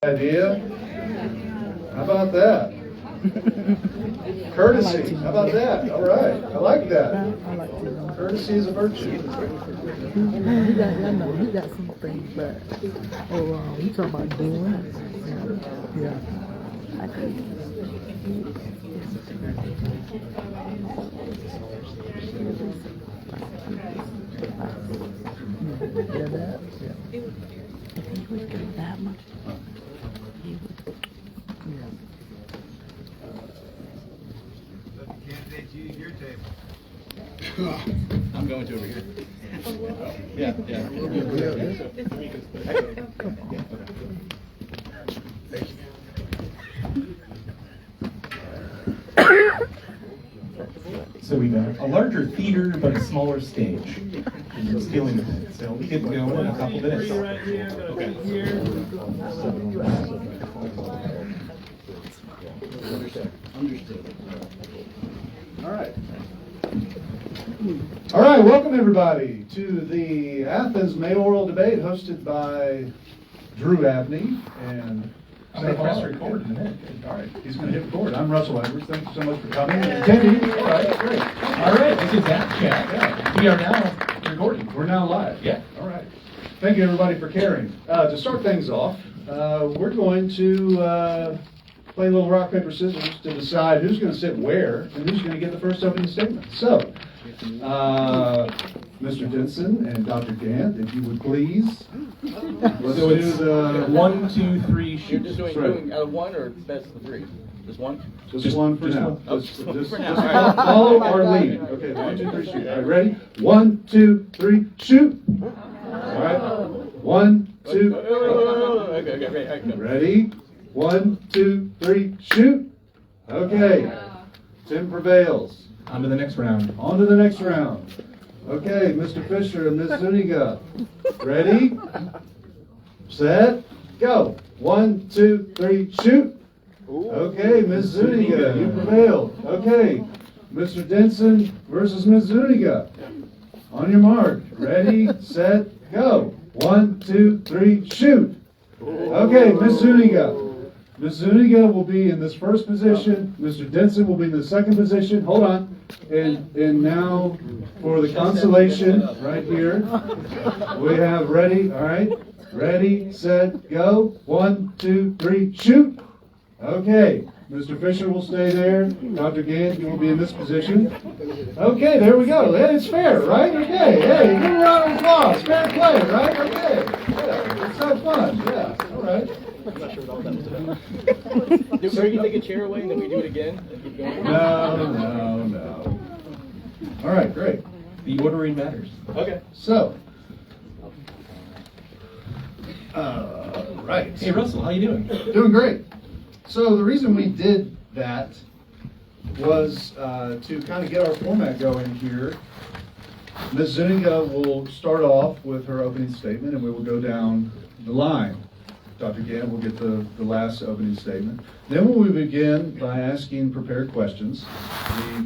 Idea? How about that? Courtesy. How about that? All right. I like that. Courtesy is a virtue. He got some things back. Oh, you talking about doing? Yeah. I could. Yeah, that. Yeah. If he was getting that much, he would. Yeah. Candidates, use your table. I'm going to over here. Yeah. So we got a larger theater, but a smaller stage. And it's dealing with it. So we get going in a couple minutes. All right, welcome everybody to the Athens Mayoral debate hosted by Drew Abney and I'm going to press record in a minute. all right, he's going to hit record. I'm Russell Edwards. Thank you so much for coming and attending. All right, great. All right, this is that chat. Yeah. We are now recording. We're now live. Yeah. All right. Thank you everybody for caring. To start things off, we're going to play a little rock, paper, scissors to decide who's going to sit where and who's going to get the first opening statement. So, Mr. Denson and Dr. Gant, if you would please. Let's So do it's the 1, 2, 3, You're shoot. just doing out of one or best of the three? Just one? just one for just now. one. Oh, Just for now. follow our lead. Okay, 1, 2, 3, shoot. All right, ready? 1, 2, 3, shoot. All right. 1, 2. Okay. Ready? 1, 2, 3, shoot. Okay. Tim prevails. On to the next round. On to the next round. Okay, Mr. Fisher and Ms. Zuniga. Ready? Set, go. 1, 2, 3, shoot. Okay, Ms. Zuniga, you prevailed. Okay, Mr. Denson versus Ms. Zuniga. On your mark. Ready, set, go. 1, 2, 3, shoot. Okay, Ms. Zuniga. Ms. Zuniga will be in this first position. Mr. Denson will be in the second position. Hold on. And now for the consolation right here. We have ready. All right. Ready, set, go. 1, 2, 3, shoot. Okay. Mr. Fisher will stay there. Dr. Gant, you will be in this position. Okay, there we go. Hey, it's fair, right? Okay. Hey, give a round of applause. Fair play, right? Okay. Yeah, it's so fun. Yeah. All right. I'm not sure what all that was about. So you can take a chair away and then we do it again and keep going? No. All right, great. The ordering matters. Okay. So, right. Hey, Russell, how you doing? Doing great. So the reason we did that was to kind of get our format going here. Ms. Zuniga will start off with her opening statement and we will go down the line. Dr. Gant will get the last opening statement. Then we will begin by asking prepared questions. We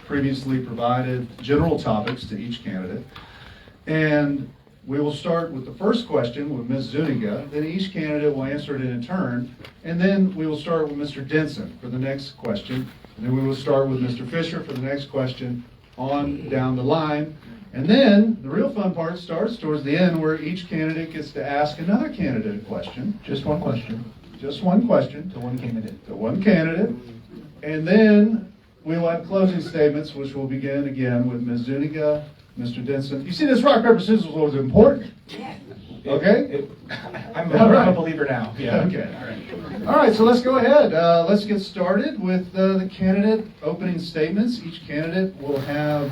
previously provided general topics to each candidate. And we will start with the first question with Ms. Zuniga. Then each candidate will answer it in turn. And then we will start with Mr. Denson for the next question. And then we will start with Mr. Fisher for the next question on down the line. And then the real fun part starts towards the end where each candidate gets to ask another candidate a question. Just one question. Just one question. To one candidate. To one candidate. And then we will have closing statements, which will begin again with Ms. Zuniga, Mr. Denson. You see, this rock, paper, scissors was important. Okay? I'm right. a believer now. Yeah. Okay. All right. All right, so let's go ahead. Let's get started with the candidate opening statements. Each candidate will have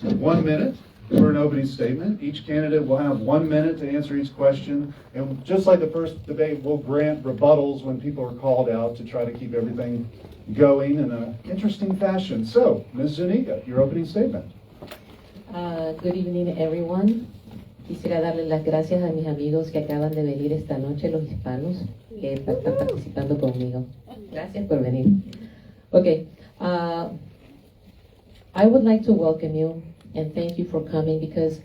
1 minute for an opening statement. Each candidate will have 1 minute to answer each question. And just like the first debate, we'll grant rebuttals when people are called out to try to keep everything going in an interesting fashion. So, Ms. Zuniga, your opening statement. Good evening, everyone. Quisiera darles las gracias a mis amigos que acaban de venir esta noche, los hispanos, que están participando conmigo. Gracias por venir. Okay. I would like to welcome you and thank you for coming because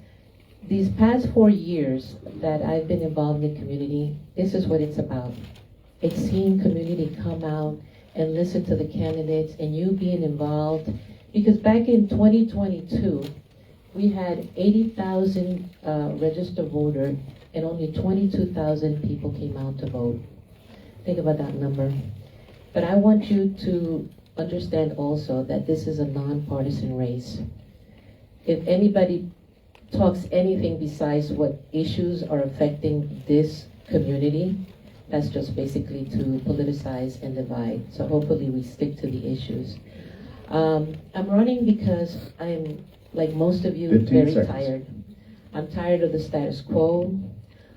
These past 4 years that I've been involved in the community, this is what it's about. It's seeing community come out and listen to the candidates and you being involved. Because back in 2022, we had 80,000 registered voters and only 22,000 people came out to vote. Think about that number. But I want you to understand also that this is a nonpartisan race. If anybody talks anything besides what issues are affecting this community, that's just basically to politicize and divide. So hopefully we stick to the issues. I'm running because I'm, like most of you, 15 very seconds. tired. I'm tired of the status quo.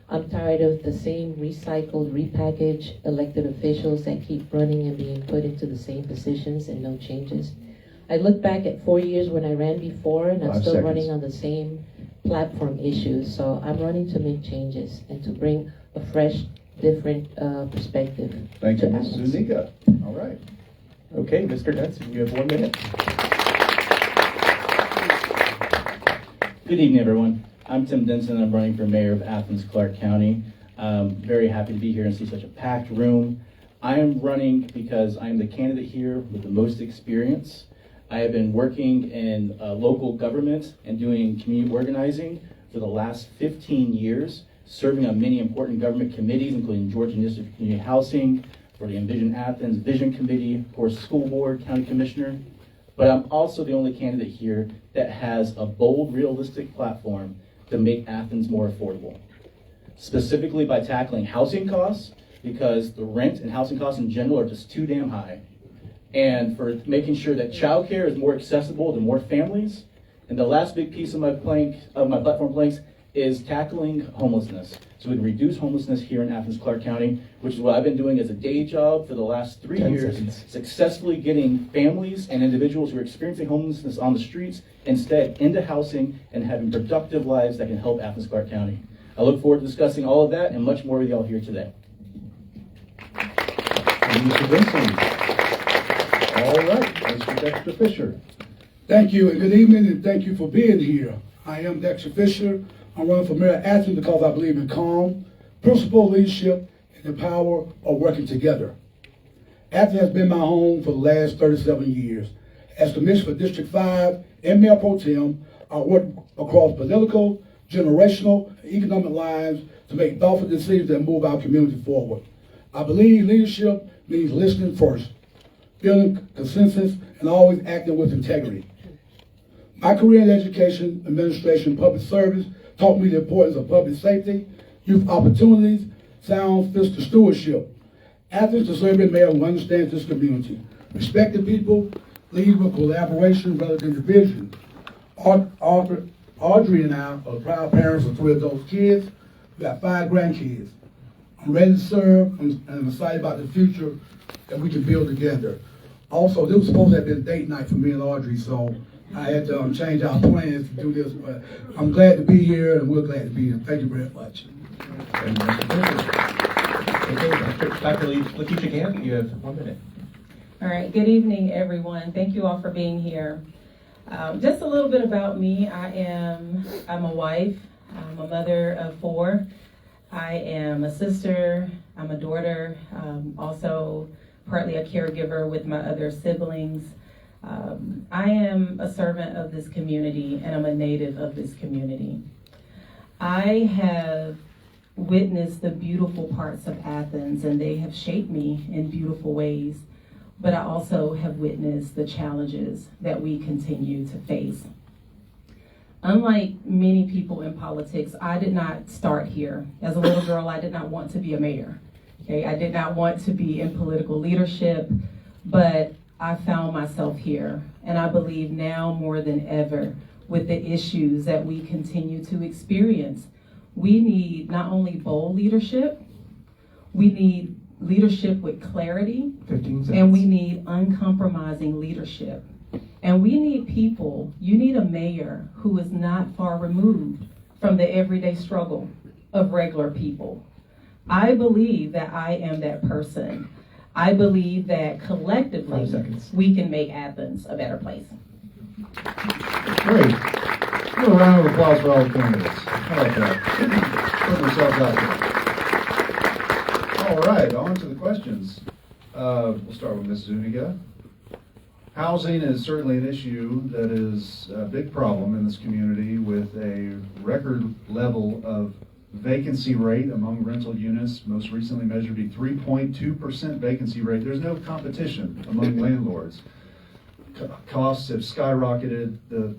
I'm tired of the same recycled, repackaged elected officials that keep running and being put into the same positions and no changes. I look back at 4 years when I ran before and I'm 5 still seconds. running on the same platform issues. So I'm running to make changes and to bring a fresh, different perspective. Thank you, to Ms. Athens. Zuniga. All right. Okay, Mr. Denson, you have 1 minute. Good evening, everyone. I'm Tim Denson. I'm running for mayor of Athens, Clark County. Very happy to be here and see such a packed room. I am running because I am the candidate here with the most experience. I have been working in local government and doing community organizing for the last 15 years, serving on many important government committees, including Georgia Initiative for Community Housing, for the Envision Athens Vision Committee, of course, school board, county commissioner. But I'm also the only candidate here that has a bold, realistic platform to make Athens more affordable. Specifically by tackling housing costs, because the rent and housing costs in general are just too damn high. And for making sure that childcare is more accessible to more families. And the last big piece of my platform planks is tackling homelessness. So we can reduce homelessness here in Athens, Clark County, which is what I've been doing as a day job for the last 3 10 years, seconds. successfully getting families and individuals who are experiencing homelessness on the streets instead into housing and having productive lives that can help Athens, Clark County. I look forward to discussing all of that and much more with y'all here today. And Mr. Benson. All right, Mr. Dexter Fisher. Thank you and good evening and thank you for being here. I am Dexter Fisher. I'm running for mayor of Athens because I believe in calm, principled leadership, and the power of working together. Athens has been my home for the last 37 years. As Commissioner for District 5 and Mayor Pro Tem, I work across political, generational, and economic lines to make thoughtful decisions that move our community forward. I believe leadership means listening first, building consensus, and always acting with integrity. My career in education, administration, and public service taught me the importance of public safety, youth opportunities, sound fiscal stewardship. Athens deserving mayor who understands this community. Respect the people, lead with collaboration rather than division. Audrey and I are proud parents of 3 of those kids. We got 5 grandkids. I'm ready to serve and I'm excited about the future that we can build together. Also, this was supposed to have been date night for me and Audrey, so I had to change our plans to do this, but I'm glad to be here and we're glad to be here. Thank you very much. And Mr. Fisher. Okay, Dr. Letitia Gant, you have 1 minute. All right, good evening, everyone. Thank you all for being here. Just a little bit about me. I'm a wife. I'm a mother of 4. I am a sister. I'm a daughter. Also partly a caregiver with my other siblings. I am a servant of this community and I'm a native of this community. I have witnessed the beautiful parts of Athens and they have shaped me in beautiful ways, but I also have witnessed the challenges that we continue to face. Unlike many people in politics, I did not start here. As a little girl, I did not want to be a mayor. Okay, I did not want to be in political leadership, but I found myself here. And I believe now more than ever, with the issues that we continue to experience, we need not only bold leadership, we need leadership with clarity, 15 seconds. and we need uncompromising leadership. And we need people, you need a mayor who is not far removed from the everyday struggle of regular people. I believe that I am that person. I believe that 5 collectively seconds. we can make Athens a better place. Great. Give a round of applause for all the candidates. How about that? Put themselves out there. All right, on to the questions. We'll start with Ms. Zuniga. Housing is certainly an issue that is a big problem in this community with a record level of vacancy rate among rental units, most recently measured to be 3.2% vacancy rate. There's no competition among landlords. Costs have skyrocketed. The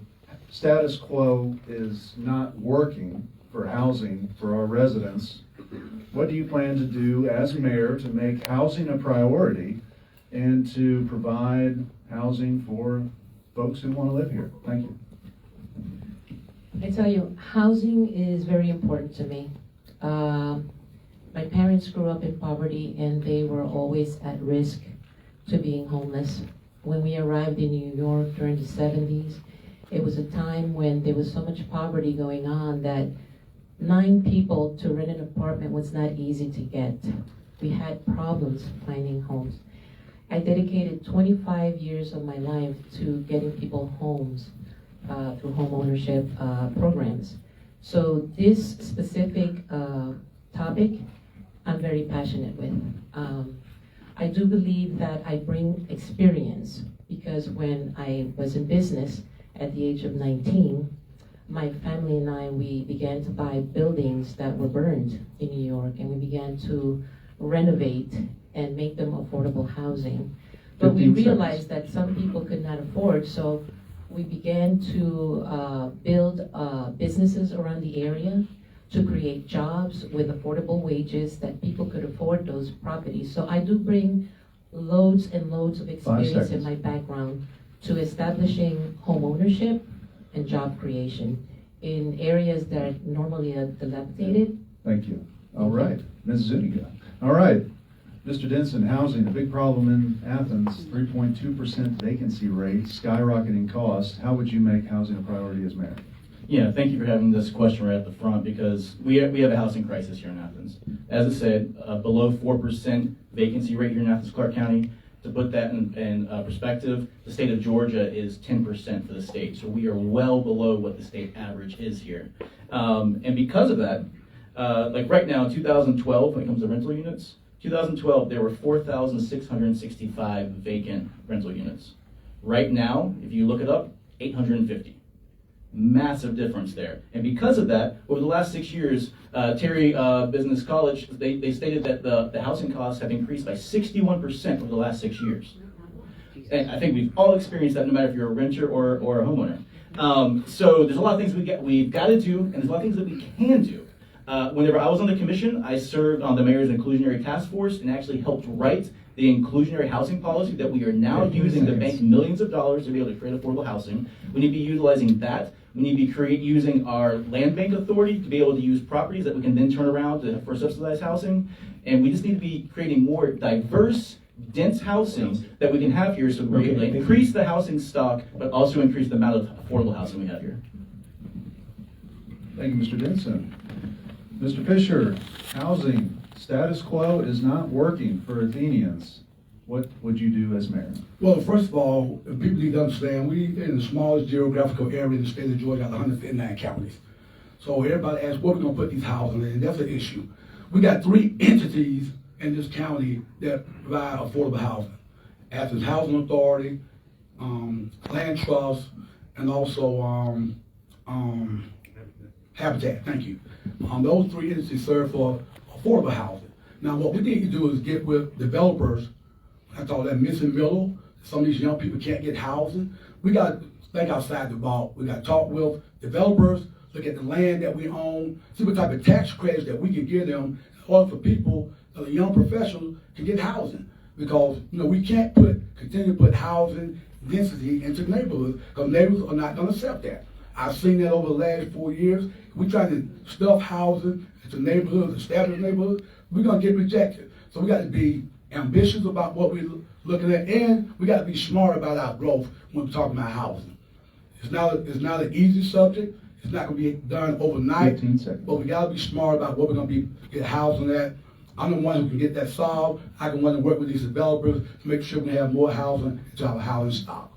status quo is not working for housing for our residents. What do you plan to do as mayor to make housing a priority and to provide housing for folks who want to live here? Thank you. I tell you, housing is very important to me. My parents grew up in poverty and they were always at risk to being homeless. When we arrived in New York during the 70s, it was a time when there was so much poverty going on that 9 people to rent an apartment was not easy to get. We had problems finding homes. I dedicated 25 years of my life to getting people homes through home ownership programs. So this specific topic, I'm very passionate with. I do believe that I bring experience because when I was in business at the age of 19, my family and I, we began to buy buildings that were burned in New York, and we began to renovate and make them affordable housing. But we realized that some people could not afford, so we began to build businesses around the area to create jobs with affordable wages that people could afford those properties. So I do bring loads and loads of experience in my background to establishing home ownership and job creation in areas that are normally dilapidated. Thank you. All right, Ms. Zuniga. All right, Mr. Denson, housing, a big problem in Athens, 3.2% vacancy rate, skyrocketing costs. How would you make housing a priority as mayor? Yeah, thank you for having this question right at the front because we have a housing crisis here in Athens. As I said, below 4% vacancy rate here in Athens, Clark County. To put that in perspective, the state of Georgia is 10% for the state. So we are well below what the state average is here. And because of that, like right now, 2012, when it comes to rental units, 2012, there were 4,665 vacant rental units. Right now, if you look it up, 850. Massive difference there. And because of that, over the last 6 years, Terry Business College, they stated that the housing costs have increased by 61% over the last 6 years. And I think we've all experienced that no matter if you're a renter or a homeowner. So there's a lot of things we've got to do, and there's a lot of things that we can do. Whenever I was on the commission, I served on the Mayor's Inclusionary Task Force and actually helped write the inclusionary housing policy that we are now using to bank millions of dollars to be able to create affordable housing. We need to be utilizing that. We need to be using our land bank authority to be able to use properties that we can then turn around for subsidized housing. And we just need to be creating more diverse, dense housing that we can have here so we're able to increase the housing stock, but also increase the amount of affordable housing we have here. Thank you, Mr. Denson. Mr. Fisher, housing status quo is not working for Athenians. What would you do as mayor? Well, first of all, people need to understand, we in the smallest geographical area in the state of Georgia, got 159 counties. So everybody asks, where are we going to put these houses in? And that's an issue. We got 3 entities in this county that provide affordable housing. Athens Housing Authority, Land Trust, and also Habitat. Thank you. Those 3 entities serve for affordable housing. Now, what we need to do is get with developers. I call that missing middle. Some of these young people can't get housing. We got to think outside the box. We got to talk with developers, look at the land that we own, see what type of tax credits that we can give them in order for people, the young professionals, to get housing. Because we can't continue to put housing density into neighborhoods because neighborhoods are not going to accept that. I've seen that over the last 4 years. We try to stuff housing into neighborhoods, established neighborhoods, we're going to get rejected. So we got to be ambitious about what we're looking at, and we got to be smart about our growth when we're talking about housing. It's not an easy subject. It's not going to be done overnight, but we got to be smart about what we're going to get housing at. I'm the one who can get that solved. I can want to work with these developers to make sure we have more housing into our housing stock.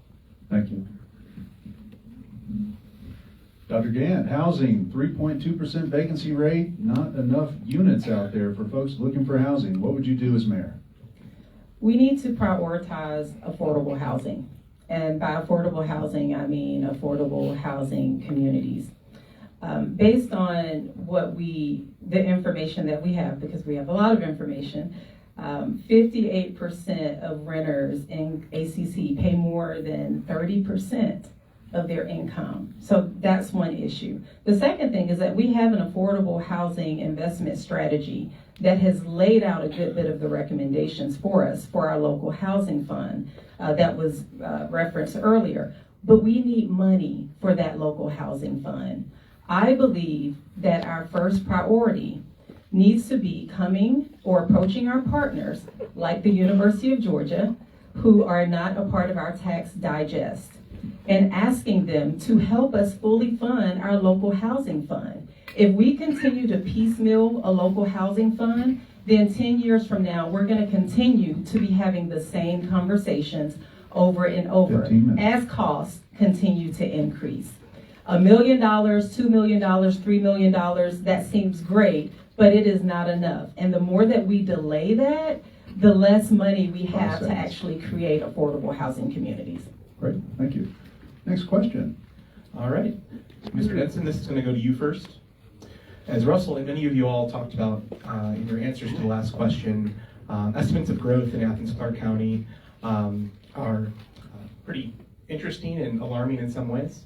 Thank you. Dr. Gant, housing, 3.2% vacancy rate, not enough units out there for folks looking for housing. What would you do as mayor? We need to prioritize affordable housing. And by affordable housing, I mean affordable housing communities. Based on the information that we have, because we have a lot of information, 58% of renters in ACC pay more than 30% of their income. So that's one issue. The second thing is that we have an affordable housing investment strategy that has laid out a good bit of the recommendations for us for our local housing fund that was referenced earlier. But we need money for that local housing fund. I believe that our first priority needs to be coming or approaching our partners like the University of Georgia, who are not a part of our tax digest, and asking them to help us fully fund our local housing fund. If we continue to piecemeal a local housing fund, then 10 years from now, we're going to continue to be having the same conversations over and over as costs continue to increase. $1 million, $2 million, $3 million, that seems great, but it is not enough. And the more that we delay that, the less money we have to actually create affordable housing communities. Great, thank you. Next question. All right. Mr. Denson, this is going to go to you first. As Russell and many of you all talked about in your answers to the last question, estimates of growth in Athens, Clarke County are pretty interesting and alarming in some ways.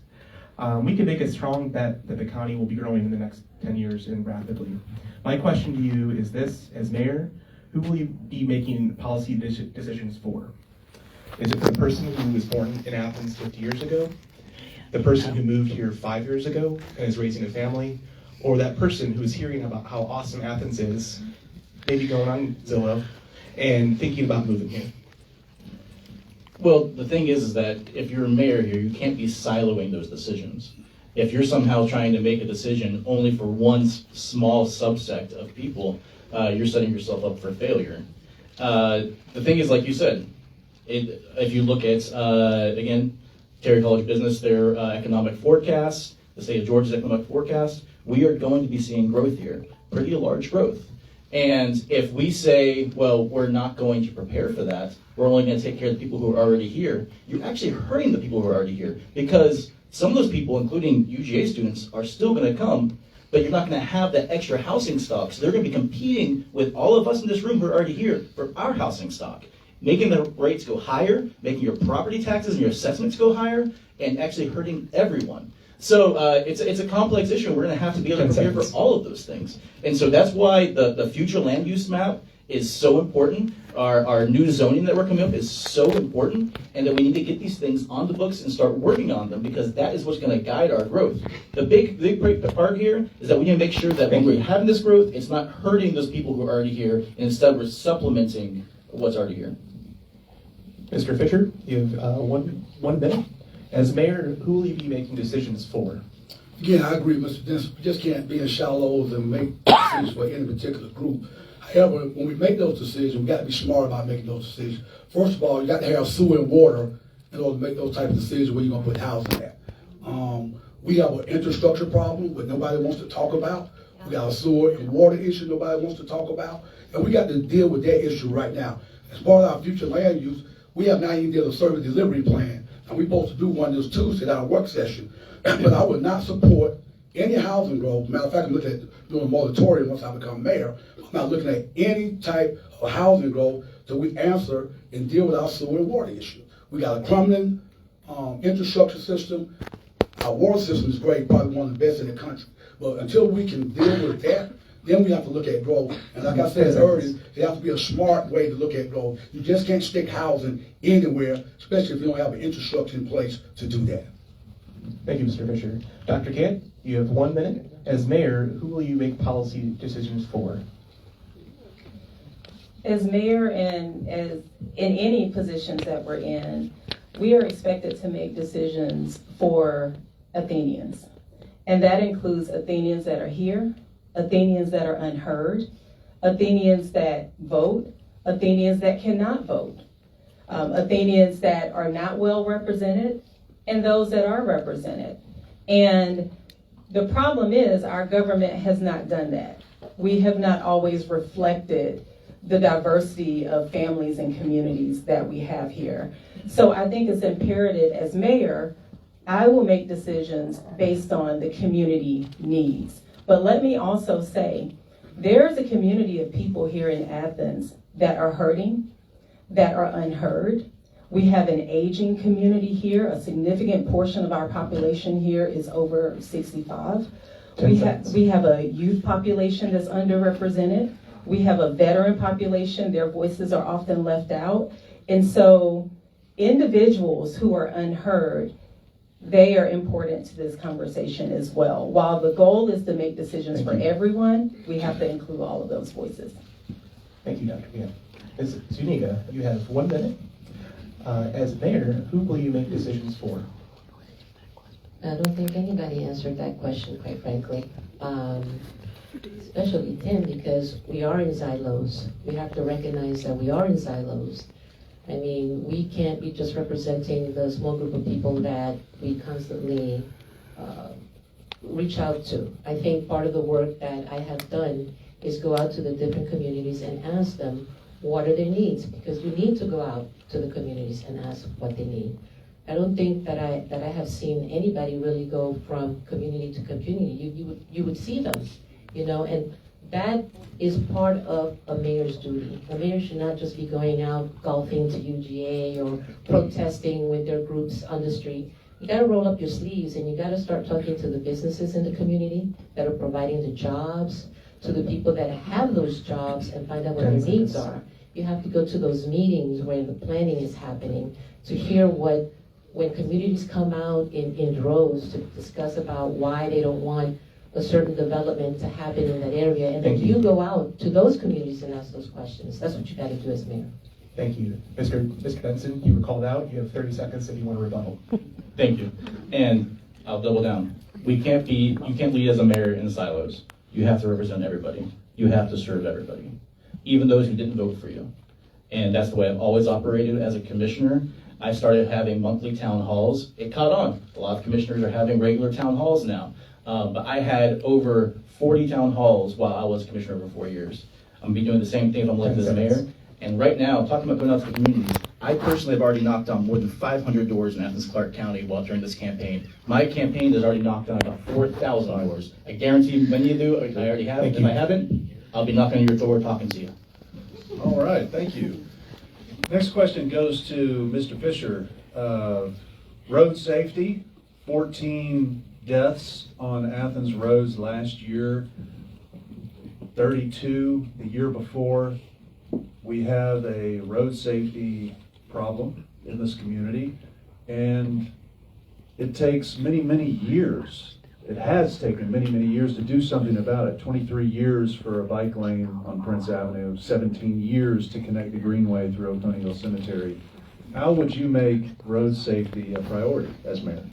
We can make a strong bet that the county will be growing in the next 10 years and rapidly. My question to you is this: as mayor, who will you be making policy decisions for? Is it the person who was born in Athens 50 years ago? The person who moved here 5 years ago and is raising a family? Or that person who is hearing about how awesome Athens is, maybe going on Zillow, and thinking about moving here? Well, the thing is that if you're a mayor here, you can't be siloing those decisions. If you're somehow trying to make a decision only for one small subsect of people, you're setting yourself up for failure. The thing is, like you said, if you look at, again, Terry College Business, their economic forecast, the state of Georgia's economic forecast, we are going to be seeing growth here, pretty large growth. And if we say, well, we're not going to prepare for that, we're only going to take care of the people who are already here, you're actually hurting the people who are already here, because some of those people, including UGA students, are still going to come, but you're not going to have that extra housing stock. So they're going to be competing with all of us in this room who are already here for our housing stock, making the rates go higher, making your property taxes and your assessments go higher, and actually hurting everyone. So it's a complex issue. We're going to have to be able to prepare for all of those things. And so that's why the future land use map is so important. Our new zoning that we're coming up is so important, and that we need to get these things on the books and start working on them, because that is what's going to guide our growth. The big part here is that we need to make sure that when we're having this growth, it's not hurting those people who are already here, and instead we're supplementing what's already here. Mr. Fisher, you have one minute. As mayor, who will you be making decisions for? Again, I agree, Mr. Denson. We just can't be in shallows and make decisions for any particular group. However, when we make those decisions, we got to be smart about making those decisions. First of all, you got to have sewer and water in order to make those type of decisions where you're going to put housing at. We have an infrastructure problem that nobody wants to talk about. We got a sewer and water issue nobody wants to talk about. And we got to deal with that issue right now. As part of our future land use, we have 90 days of service delivery plan. And we're supposed to do one this Tuesday at our work session. But I would not support any housing growth. Matter of fact, I'm looking at doing a moratorium once I become mayor. I'm not looking at any type of housing growth till we answer and deal with our sewer and water issue. We got a crumbling infrastructure system. Our water system is great, probably one of the best in the country. But until we can deal with that, then we have to look at growth. And like I said earlier, there has to be a smart way to look at growth. You just can't stick housing anywhere, especially if you don't have an infrastructure in place to do that. Thank you, Mr. Fisher. Dr. Kent, you have 1 minute. As mayor, who will you make policy decisions for? As mayor and as in any positions that we're in, we are expected to make decisions for Athenians. And that includes Athenians that are here, Athenians that are unheard, Athenians that vote, Athenians that cannot vote, Athenians that are not well represented, and those that are represented. And The problem is our government has not done that. We have not always reflected the diversity of families and communities that we have here. So I think it's imperative as mayor, I will make decisions based on the community needs. But let me also say, there's a community of people here in Athens that are hurting, that are unheard. We have an aging community here. A significant portion of our population here is over 65. We have a youth population that's underrepresented. We have a veteran population. Their voices are often left out. And so individuals who are unheard, they are important to this conversation as well. While the goal is to make decisions for everyone, we have to include all of those voices. Thank you, Dr. Gann. Ms. Zuniga, you have 1 minute. As mayor, who will you make decisions for? I don't think anybody answered that question, quite frankly. Especially Tim, because we are in silos. We have to recognize that we are in silos. I mean, we can't be just representing the small group of people that we constantly reach out to. I think part of the work that I have done is go out to the different communities and ask them what are their needs, because we need to go out to the communities and ask what they need. I don't think that I have seen anybody really go from community to community. You would see them, you know, and that is part of a mayor's duty. A mayor should not just be going out golfing to UGA or protesting with their groups on the street. You gotta roll up your sleeves and you gotta start talking to the businesses in the community that are providing the jobs, to the people that have those jobs and find out what their needs are. You have to go to those meetings where the planning is happening to hear when communities come out in droves to discuss about why they don't want a certain development to happen in that area, and then you go out to those communities and ask those questions. That's what you got to do as mayor. Thank you. Mr. Benson, you were called out. You have 30 seconds if you want to rebuttal. Thank you. And I'll double down. You can't lead as a mayor in silos. You have to represent everybody. You have to serve everybody, even those who didn't vote for you. And that's the way I've always operated as a commissioner. I started having monthly town halls. It caught on. A lot of commissioners are having regular town halls now. But I had over 40 town halls while I was commissioner for 4 years. I'm gonna be doing the same thing if I'm elected as mayor. And right now, talking about going out to the communities, I personally have already knocked on more than 500 doors in Athens, Clarke County while during this campaign. My campaign has already knocked on about 4,000 doors. I guarantee many of you, I already have. If I haven't, I'll be knocking on your door talking to you. All right, thank you. Next question goes to Mr. Fisher. Road safety, 14 deaths on Athens roads last year, 32 the year before. We have a road safety problem in this community, and it takes many, many years. It has taken many, many years to do something about it. 23 years for a bike lane on Prince Avenue, 17 years to connect the Greenway through Oconee Hill Cemetery. How would you make road safety a priority as mayor?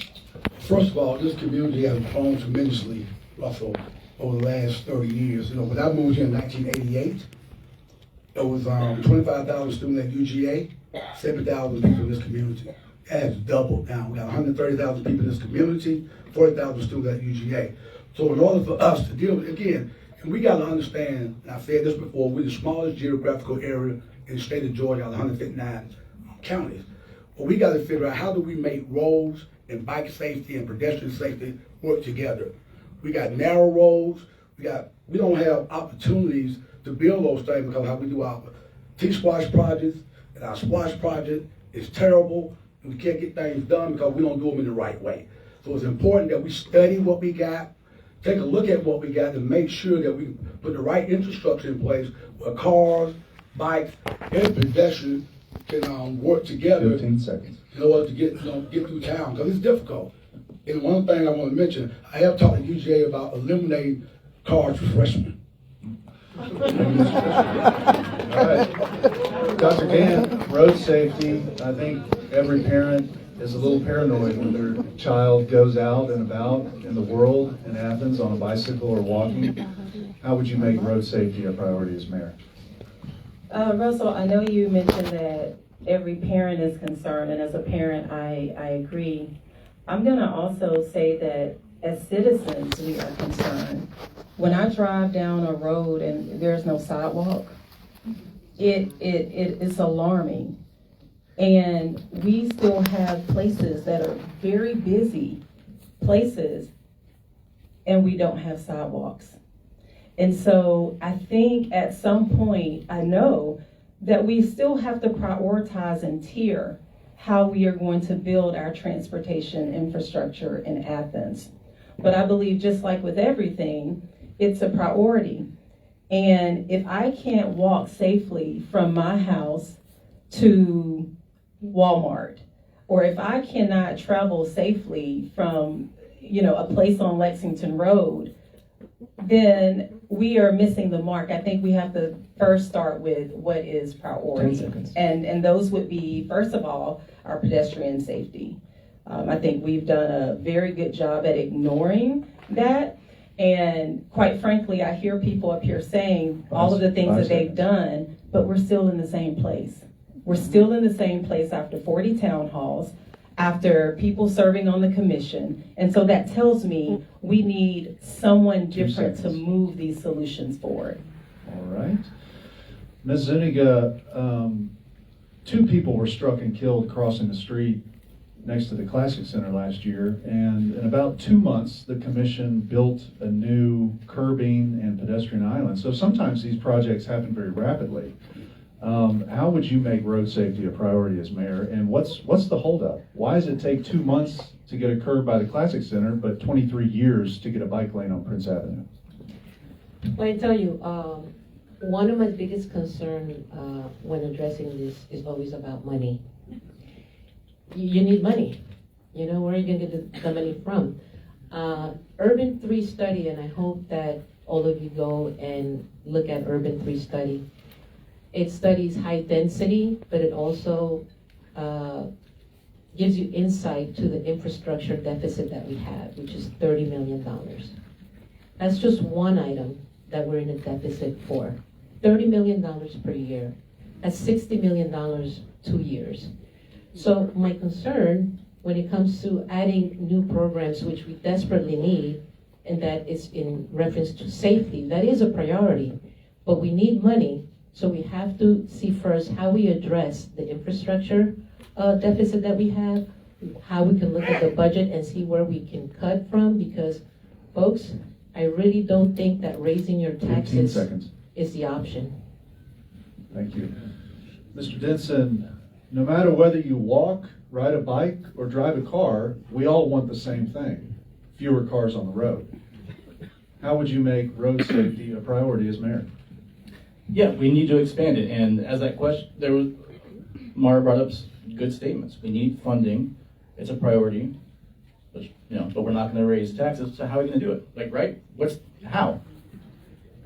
First of all, this community has grown tremendously, Russell, over the last 30 years. You know, when I moved here in 1988, there was 25,000 students at UGA, 7,000 people in this community. It has doubled now. We got 130,000 people in this community, 40,000 students at UGA. So in order for us to deal with, again, and we got to understand, and I've said this before, we're the smallest geographical area in the state of Georgia out of 159 counties. But we got to figure out how do we make roads and bike safety and pedestrian safety work together. We got narrow roads. We don't have opportunities to build those things because how we do our T-Squash projects and our Squash project is terrible, and we can't get things done because we don't do them in the right way. So it's important that we study what we got, take a look at what we got, and make sure that we put the right infrastructure in place where cars, bikes, and pedestrians can work together 15 seconds. in order to get through town, because it's difficult. And one thing I want to mention, I have talked to UGA about eliminating cars for freshmen. All right. Dr. Gann, road safety, I think every parent is a little paranoid when their child goes out and about in the world in Athens on a bicycle or walking. How would you make road safety a priority as mayor? Russell, I know you mentioned that every parent is concerned, and as a parent, I agree. I'm going to also say that as citizens, we are concerned. When I drive down a road and there's no sidewalk, it is alarming. And we still have places that are very busy places, and we don't have sidewalks. And so I think at some point, I know that we still have to prioritize and tier how we are going to build our transportation infrastructure in Athens. But I believe, just like with everything, it's a priority. And if I can't walk safely from my house to Walmart, or if I cannot travel safely from, a place on Lexington Road, then we are missing the mark. I think we have to first start with what is priority. 10 seconds. And those would be, first of all, our pedestrian safety. I think we've done a very good job at ignoring that. And quite frankly, I hear people up here saying all of the things that they've done, but we're still in the same place. We're still in the same place after 40 town halls, after people serving on the commission. And so that tells me we need someone different to move these solutions forward. All right. Ms. Zuniga, 2 people were struck and killed crossing the street next to the Classic Center last year, and in about 2 months, the commission built a new curbing and pedestrian island. So sometimes these projects happen very rapidly. How would you make road safety a priority as mayor, and what's the holdup? Why does it take 2 months to get a curb by the Classic Center, but 23 years to get a bike lane on Prince Avenue? Well, I tell you, one of my biggest concerns when addressing this is always about money. You need money. Where are you going to get the money from? Urban 3 study, and I hope that all of you go and look at Urban 3 study. It studies high density, but it also gives you insight to the infrastructure deficit that we have, which is $30 million. That's just one item that we're in a deficit for. $30 million per year. That's $60 million 2 years. So my concern when it comes to adding new programs, which we desperately need, and that is in reference to safety, that is a priority, but we need money. So we have to see first how we address the infrastructure deficit that we have, how we can look at the budget and see where we can cut from, because folks, I really don't think that raising your 15 taxes seconds. is the option. Thank you. Mr. Denson, no matter whether you walk, ride a bike, or drive a car, we all want the same thing: fewer cars on the road. How would you make road safety a priority as mayor? Yeah, we need to expand it, and as that question, Mara brought up good statements. We need funding, it's a priority, but we're not gonna raise taxes, so how are we gonna do it? Right? How?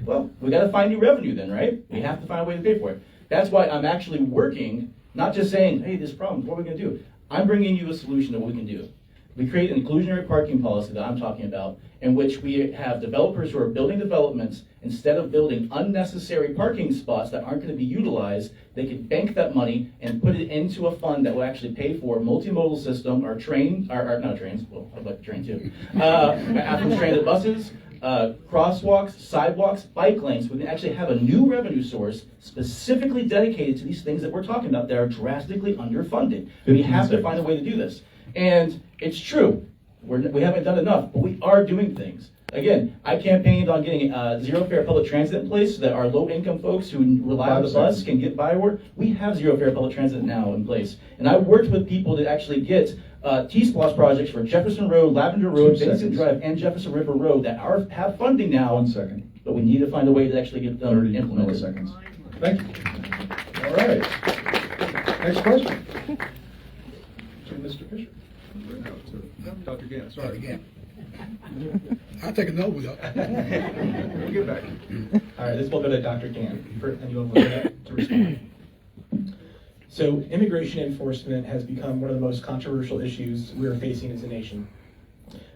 Well, we gotta find new revenue then, right? We have to find a way to pay for it. That's why I'm actually working, not just saying, hey, this problem, what are we gonna do? I'm bringing you a solution to what we can do. We create an inclusionary parking policy that I'm talking about, in which we have developers who are building developments. Instead of building unnecessary parking spots that aren't going to be utilized, they can bank that money and put it into a fund that will actually pay for a multimodal system, or not trains, well, I'd like to train too, Athens transit buses, crosswalks, sidewalks, bike lanes. We can actually have a new revenue source specifically dedicated to these things that we're talking about that are drastically underfunded. We have to find a way to do this. And it's true, we haven't done enough, but we are doing things. Again, I campaigned on getting zero fare public transit in place so that our low income folks who rely on the bus can get by work. We have zero fare public transit now in place. And I worked with people to actually get T-SPLOS projects for Jefferson Road, Lavender Road, Vincent Drive, and Jefferson River Road that have funding now. 1 second. But we need to find a way to actually get them 30 implemented. milliseconds. Thank you. All right. Next question. To Mr. Fisher. Dr. Gant, sorry. Again. I'll take a note with you. We'll get back. All right, this will go to Dr. Gann. Anyone want to respond? So immigration enforcement has become one of the most controversial issues we're facing as a nation.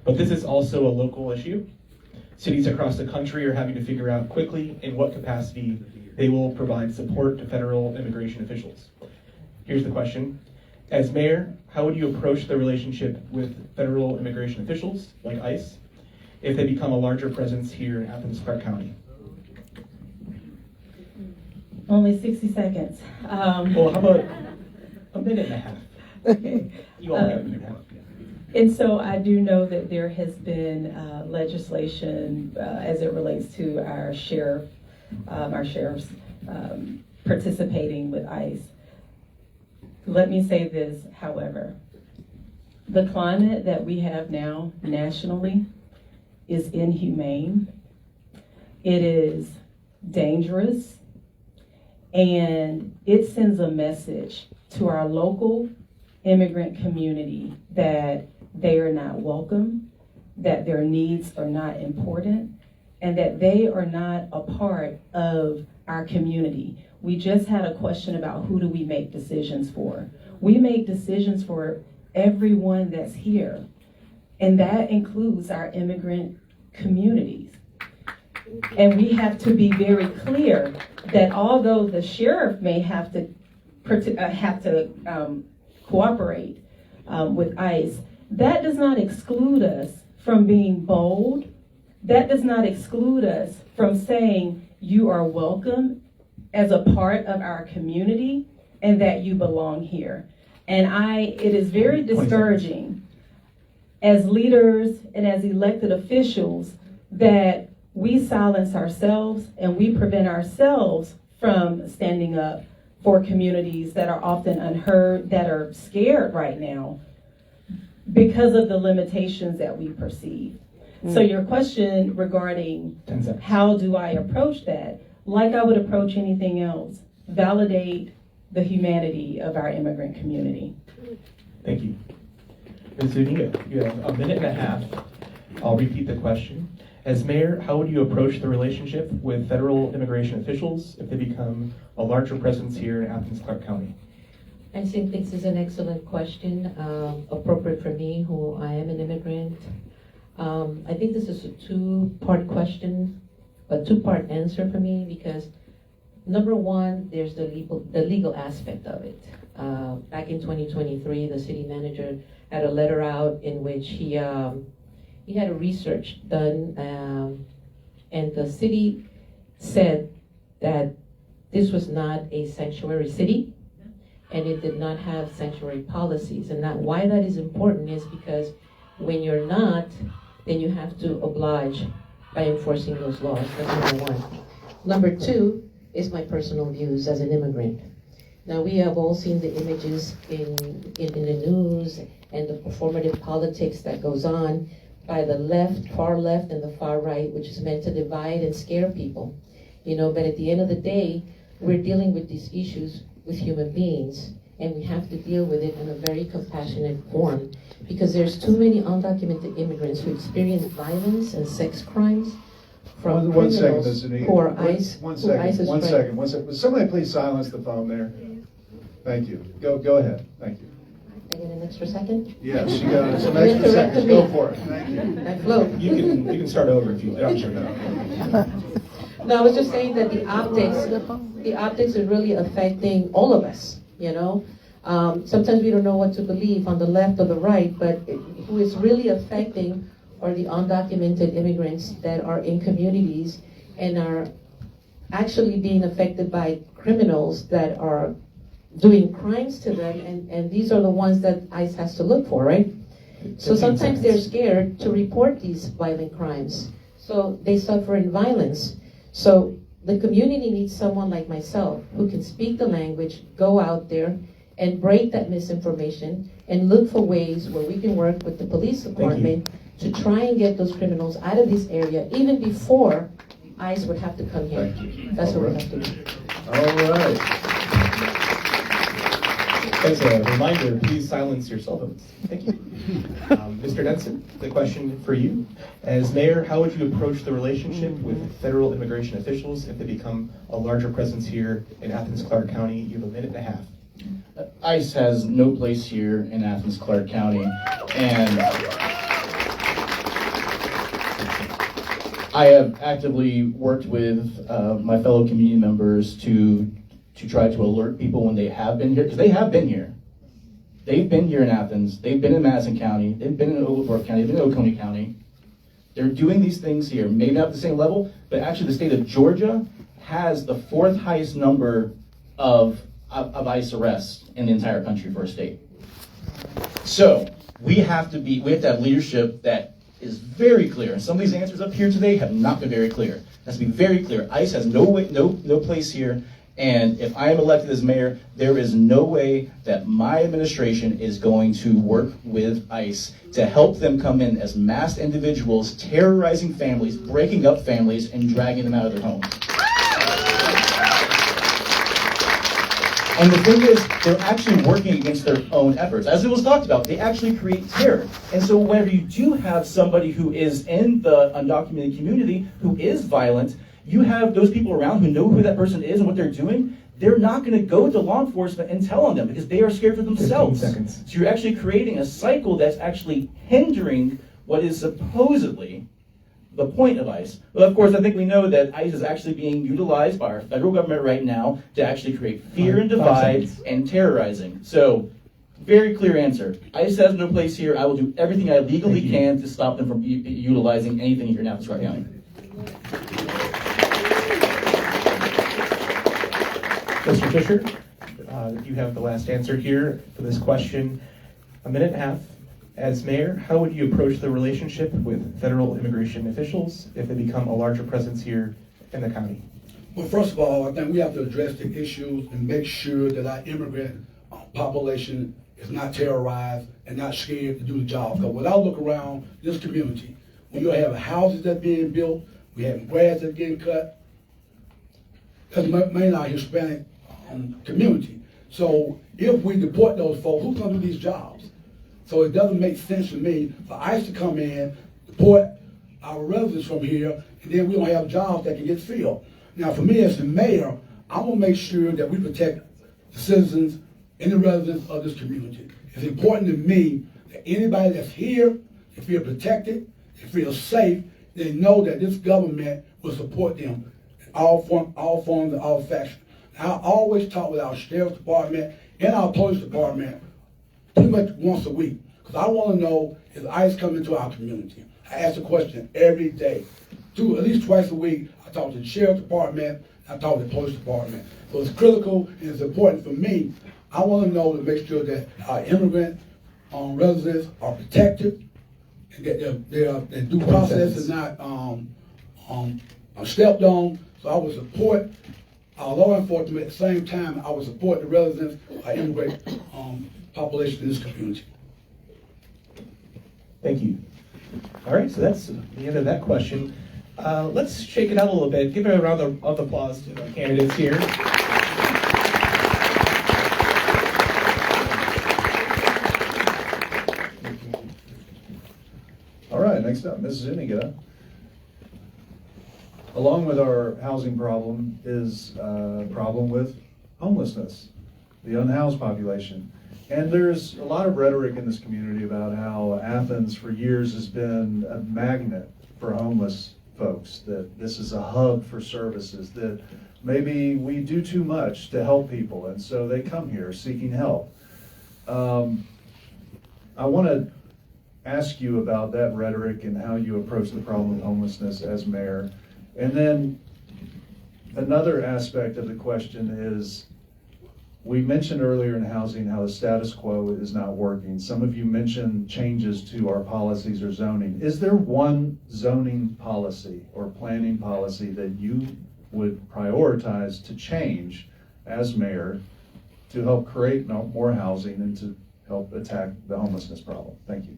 But this is also a local issue. Cities across the country are having to figure out quickly in what capacity they will provide support to federal immigration officials. Here's the question. As mayor, how would you approach the relationship with federal immigration officials, like ICE, if they become a larger presence here in Athens, Clarke County? Only 60 seconds. Well, how about a minute and a half? Okay. You all get a minute and a half. And so I do know that there has been legislation as it relates to our sheriffs participating with ICE. Let me say this, however. The climate that we have now nationally is inhumane. It is dangerous. And it sends a message to our local immigrant community that they are not welcome, that their needs are not important, and that they are not a part of our community. We just had a question about who do we make decisions for. We make decisions for everyone that's here, and that includes our immigrant communities. And we have to be very clear that although the sheriff may have to cooperate with ICE, that does not exclude us from being bold. That does not exclude us from saying you are welcome as a part of our community and that you belong here. And it is very discouraging as leaders and as elected officials that we silence ourselves and we prevent ourselves from standing up for communities that are often unheard, that are scared right now because of the limitations that we perceive. So your question regarding how do I approach that, like I would approach anything else, validate the humanity of our immigrant community. Thank you. Ms. Zuniga, you have a minute and a half. I'll repeat the question. As mayor, how would you approach the relationship with federal immigration officials if they become a larger presence here in Athens, Clarke County? I think this is an excellent question, appropriate for me, who I am an immigrant. I think this is a two-part question, a two-part answer for me, because number one, there's the legal aspect of it. Back in 2023, the city manager had a letter out in which he had a research done, and the city said that this was not a sanctuary city, and it did not have sanctuary policies. And why that is important is because when you're not, then you have to oblige by enforcing those laws. That's number one. Number two is my personal views as an immigrant. Now, we have all seen the images in the news and the performative politics that goes on by the left, far left, and the far right, which is meant to divide and scare people. But at the end of the day, we're dealing with these issues with human beings, and we have to deal with it in a very compassionate form, because there's too many undocumented immigrants who experience violence and sex crimes from One second, criminals Ms. Zuniga. who are ICE. One who ICE is second. trying- Would somebody please silence the phone there? Thank you. Go ahead. Thank you. I get an extra second? Yes, you got some You extra interrupted seconds. me. Go for it. Thank you. I float. You can start over if you like. I'm sure. No, I was just saying that the optics are really affecting all of us, Sometimes we don't know what to believe on the left or the right, but who is really affecting are the undocumented immigrants that are in communities and are actually being affected by criminals that are doing crimes to them, and these are the ones that ICE has to look for, right? So sometimes they're scared to report these violent crimes, so they suffer in violence. So the community needs someone like myself who can speak the language, go out there and break that misinformation and look for ways where we can work with the police department to try and get those criminals out of this area even before ICE would have to come here. That's what we have to do. All right. As a reminder, please silence your cell phones. Thank you. Mr. Denson, the question for you. As mayor, how would you approach the relationship with federal immigration officials if they become a larger presence here in Athens, Clarke County? You have a minute and a half. ICE has no place here in Athens, Clarke County, and I have actively worked with my fellow community members to try to alert people when they have been here, because they have been here. They've been here in Athens, they've been in Madison County, they've been in Oglethorpe County, they've been in Oconee County. They're doing these things here, maybe not at the same level, but actually the state of Georgia has the 4th highest number of ICE arrests in the entire country for a state. So we have to have leadership that is very clear. And some of these answers up here today have not been very clear. It has to be very clear. ICE has no place here. And if I am elected as mayor, there is no way that my administration is going to work with ICE to help them come in as masked individuals, terrorizing families, breaking up families, and dragging them out of their homes. And the thing is, they're actually working against their own efforts. As it was talked about, they actually create terror. And so whenever you do have somebody who is in the undocumented community, who is violent, you have those people around who know who that person is and what they're doing. They're not going to go to law enforcement and tell on them because they are scared for themselves. 15 seconds. So you're actually creating a cycle that's actually hindering what is supposedly the point of ICE. Well, of course, I think we know that ICE is actually being utilized by our federal government right now to actually create fear and divide and terrorizing. So, very clear answer. ICE has no place here. I will do everything I legally can to stop them from utilizing anything here in Athens County. Mr. Fisher, you have the last answer here for this question. A minute and a half. As mayor, how would you approach the relationship with federal immigration officials if they become a larger presence here in the county? Well, first of all, I think we have to address the issues and make sure that our immigrant population is not terrorized and not scared to do the job. Because when I look around this community, when you have houses that are being built, we have grass that's getting cut, that's mainly our Hispanic community. So if we deport those folks, who's going to do these jobs? So it doesn't make sense to me for ICE to come in, deport our residents from here, and then we don't have jobs that can get filled. Now, for me as the mayor, I want to make sure that we protect the citizens and the residents of this community. It's important to me that anybody that's here, they feel protected, they feel safe, they know that this government will support them in all forms and all factions. I always talk with our sheriff's department and our police department pretty much once a week, because I want to know, is ICE coming to our community? I ask the question every day. At least twice a week, I talk to the sheriff's department, I talk to the police department. So it's critical and it's important for me. I want to know to make sure that our immigrant residents are protected, and that their due process is not stepped on. So I would support our law enforcement at the same time. I would support the residents, our immigrant population in this community. Thank you. All right, so that's the end of that question. Let's shake it out a little bit. Give a round of applause to the candidates here. All right, next up, Mrs. Zuniga. Along with our housing problem is a problem with homelessness, the unhoused population. And there's a lot of rhetoric in this community about how Athens for years has been a magnet for homeless folks, that this is a hub for services, that maybe we do too much to help people, and so they come here seeking help. I want to ask you about that rhetoric and how you approach the problem of homelessness as mayor. And then another aspect of the question is, we mentioned earlier in housing how the status quo is not working. Some of you mentioned changes to our policies or zoning. Is there one zoning policy or planning policy that you would prioritize to change as mayor to help create more housing and to help attack the homelessness problem? Thank you.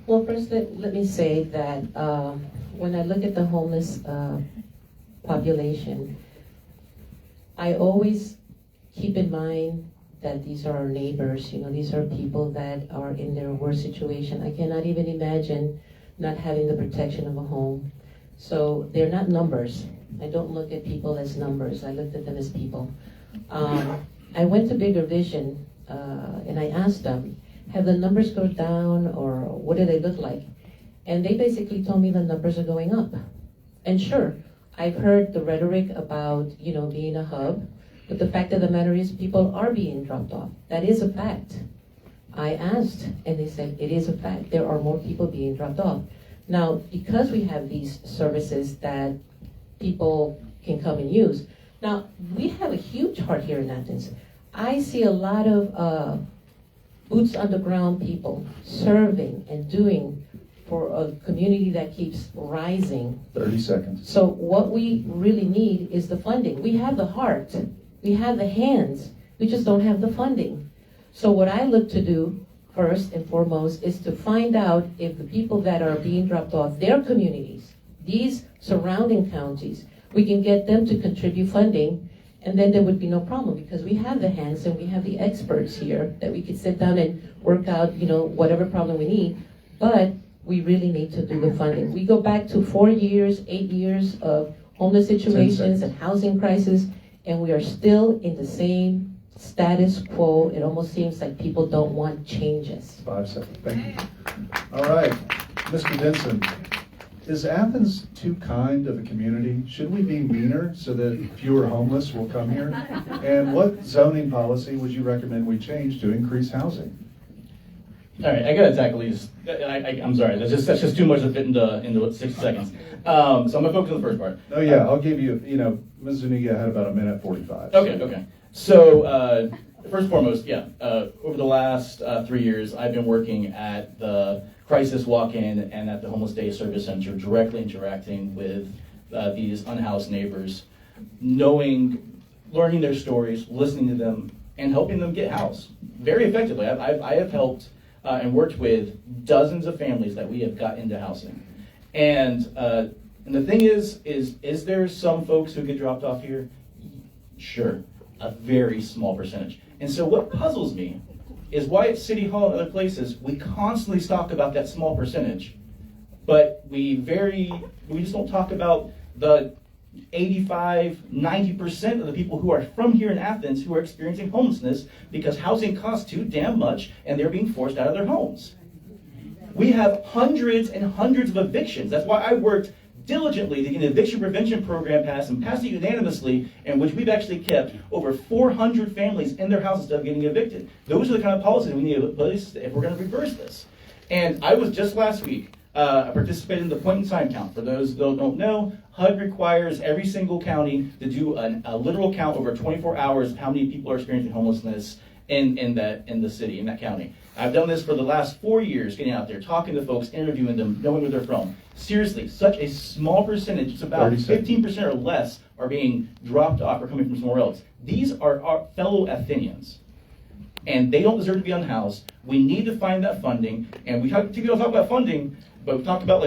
Well, first, let me say that when I look at the homeless population, I always keep in mind that these are our neighbors. You know, these are people that are in their worst situation. I cannot even imagine not having the protection of a home. So they're not numbers. I don't look at people as numbers. I looked at them as people. I went to Bigger Vision and I asked them, have the numbers gone down or what do they look like? And they basically told me the numbers are going up. And sure, I've heard the rhetoric about, you know, being a hub, but the fact of the matter is people are being dropped off. That is a fact. I asked and they said it is a fact. There are more people being dropped off. Now, because we have these services that people can come and use, now, we have a huge heart here in Athens. I see a lot of boots on the ground people serving and doing for a community that keeps rising. 30 seconds. So what we really need is the funding. We have the heart, we have the hands, we just don't have the funding. So what I look to do first and foremost is to find out if the people that are being dropped off, their communities, these surrounding counties, we can get them to contribute funding, and then there would be no problem because we have the hands and we have the experts here that we could sit down and work out, whatever problem we need. But we really need to do the funding. We go back to 4 years, 8 years of homeless situations and housing crisis, and we are still in the same status quo. It almost seems like people don't want changes. 5 seconds. Thank you. All right, Mr. Denson. Is Athens too kind of a community? Should we be meaner so that fewer homeless will come here? And what zoning policy would you recommend we change to increase housing? All right, I gotta tackle these. I'm sorry, that's just too much to fit into 60 seconds. So I'm gonna focus on the first part. No, yeah, I'll give you, Ms. Zuniga had about 1:45. Okay. So first and foremost, over the last 3 years, I've been working at the Crisis Walk-In and at the Homeless Day Service Center, directly interacting with these unhoused neighbors, learning their stories, listening to them, and helping them get housed very effectively. I have helped and worked with dozens of families that we have got into housing. And the thing is there some folks who get dropped off here? Sure, a very small percentage. And so what puzzles me is why at City Hall and other places, we constantly talk about that small percentage, but we just don't talk about the 85, 90% of the people who are from here in Athens who are experiencing homelessness because housing costs too damn much and they're being forced out of their homes. We have hundreds and hundreds of evictions. That's why I worked diligently to get an eviction prevention program passed and passed it unanimously, in which we've actually kept over 400 families in their houses instead of getting evicted. Those are the kind of policies we need to put in place if we're going to reverse this. And I was just last week, I participated in the point in time count. For those that don't know, HUD requires every single county to do a literal count over 24 hours of how many people are experiencing homelessness in the city, in that county. I've done this for the last 4 years, getting out there, talking to folks, interviewing them, knowing where they're from. Seriously, such a small percentage, it's about 15% or less, are being dropped off or coming from somewhere else. These are our fellow Athenians, and they don't deserve to be unhoused. We need to find that funding, and we talk about funding, but we talked about,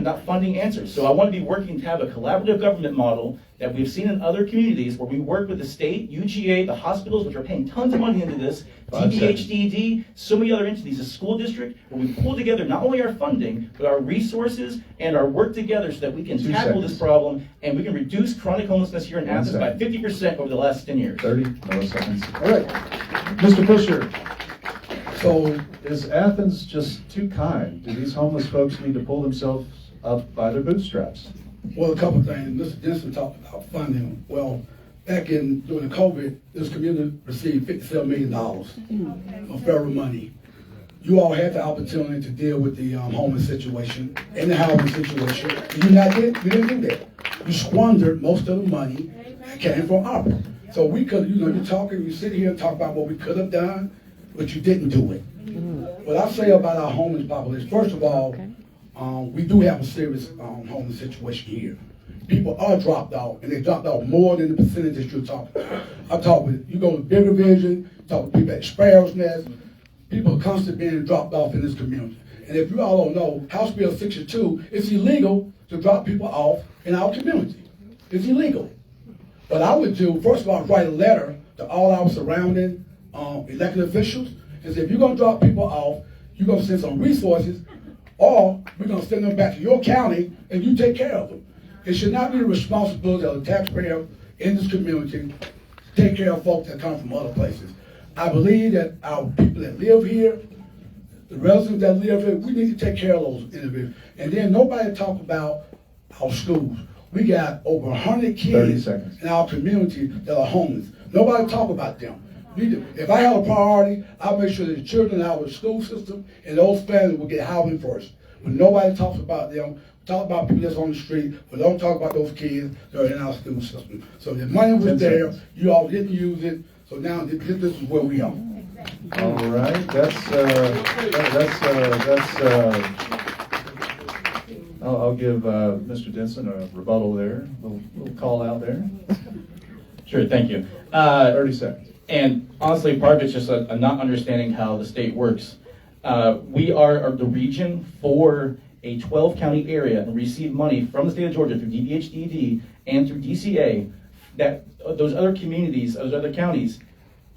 not funding answers. So I want to be working to have a collaborative government model that we've seen in other communities where we work with the state, UGA, the hospitals, which are paying tons of money into this, TBHDD, so many other entities, the school district, where we pull together not only our funding, but our resources and our work together so that we can tackle this problem and we can reduce chronic homelessness here in Athens by 50% over the last 10 years. 30 milliseconds. All right, Mr. Fisher. So is Athens just too kind? Do these homeless folks need to pull themselves up by their bootstraps? Well, a couple of things. Mr. Denson talked about funding. Well, during the COVID, this community received $57 million of federal money. You all had the opportunity to deal with the homeless situation and the housing situation. You didn't do that. You squandered most of the money that came from ARPA. So we could, you sit here and talk about what we could have done, but you didn't do it. What I say about our homeless population, first of all, we do have a serious homeless situation here. People are dropped off, and they dropped off more than the percentage that you're talking about. You go to Bigger Vision, talk to people at Sparrow's Nest, people are constantly being dropped off in this community. And if you all don't know, House Bill 62, it's illegal to drop people off in our community. It's illegal. What I would do, first of all, write a letter to all our surrounding elected officials and say, if you're going to drop people off, you're going to send some resources, or we're going to send them back to your county and you take care of them. It should not be the responsibility of the taxpayer in this community to take care of folks that come from other places. I believe that our people that live here, the residents that live here, we need to take care of those individuals. And then nobody talk about our schools. We got over 100 kids in our community that are homeless. Nobody talk about them. If I have a priority, I'll make sure that the children in our school system and those families will get housing first. When nobody talks about them, talk about people that's on the street, but don't talk about those kids that are in our school system. So the money was 10 there, seconds. you all didn't use it, so now this is where we are. All right, I'll give Mr. Denson a rebuttal there, little call out there. Sure, thank you. 30 seconds. And honestly, part of it's just a not understanding how the state works. We are the region for a 12-county area and receive money from the state of Georgia through DBHDD and through DCA. That those other communities, those other counties,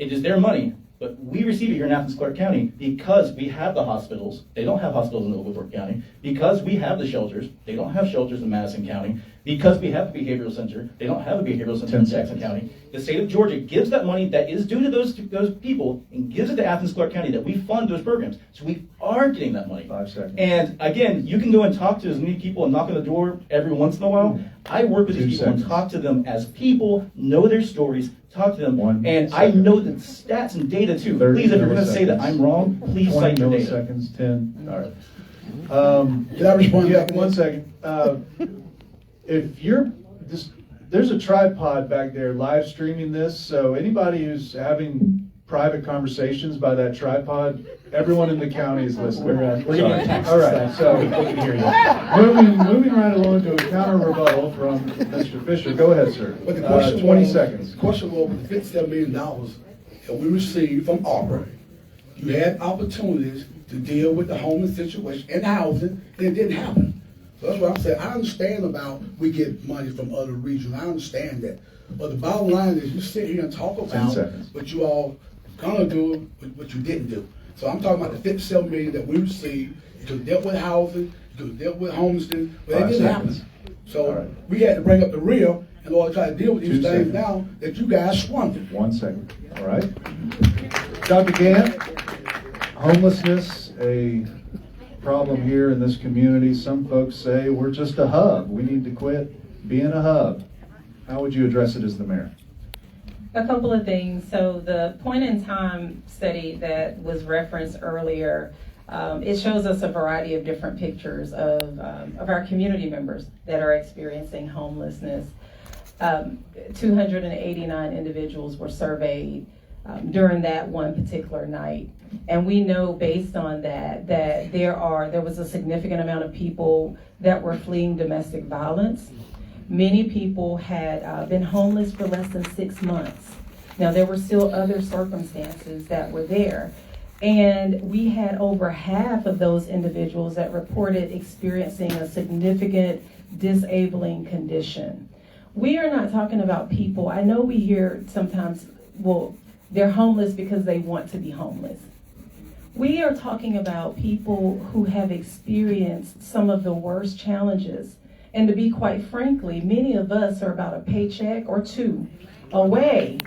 it is their money. But we receive it here in Athens, Clarke County because we have the hospitals. They don't have hospitals in Oglethorpe County. Because we have the shelters. They don't have shelters in Madison County. Because we have the behavioral center. They don't have a behavioral center in Jackson County. The state of Georgia gives that money that is due to those people and gives it to Athens, Clarke County that we fund those programs. So we are getting that money. 5 seconds. And again, you can go and talk to as many people and knock on the door every once in a while. I work with 2 these people and seconds. talk to them as people, know their stories, talk to them, 1 and I second. know the stats and data too. 30 Please, if you're going to say that milliseconds. I'm wrong, please 20 cite your data. milliseconds, 10, all right. Can I respond? Yeah, 1 second. If you're, there's a tripod back there live streaming this, so anybody who's having private conversations by that tripod, everyone in the county is listening. We're getting a text. All right, so we can hear you. moving right along to a counter rebuttal from Mr. Fisher. Go ahead, sir. But the question 20 was, seconds. The question was, with the $57 million that we received from ARPA, you had opportunities to deal with the homeless situation and housing, and it didn't happen. So that's what I'm saying. I understand about we get money from other regions. I understand that. But the bottom line is you sit here and talk 10 about seconds. what you all gonna do, what you didn't do. So I'm talking about the $57 million that we received. You could have dealt with housing, you could have dealt with homelessness, but it 5 didn't seconds. happen. So All right. we had to bring up the rear in order to try to deal with 2 these things seconds. now that you guys squandered. 1 second. All right. Dr. Gant, homelessness, a problem here in this community. Some folks say we're just a hub. We need to quit being a hub. How would you address it as the mayor? A couple of things. So the point in time study that was referenced earlier, it shows us a variety of different pictures of our community members that are experiencing homelessness. 289 individuals were surveyed during that one particular night. And we know based on that there was a significant amount of people that were fleeing domestic violence. Many people had been homeless for less than 6 months. Now, there were still other circumstances that were there. And we had over half of those individuals that reported experiencing a significant disabling condition. We are not talking about people, I know we hear sometimes, well, they're homeless because they want to be homeless. We are talking about people who have experienced some of the worst challenges. And to be quite frankly, many of us are about a paycheck or two away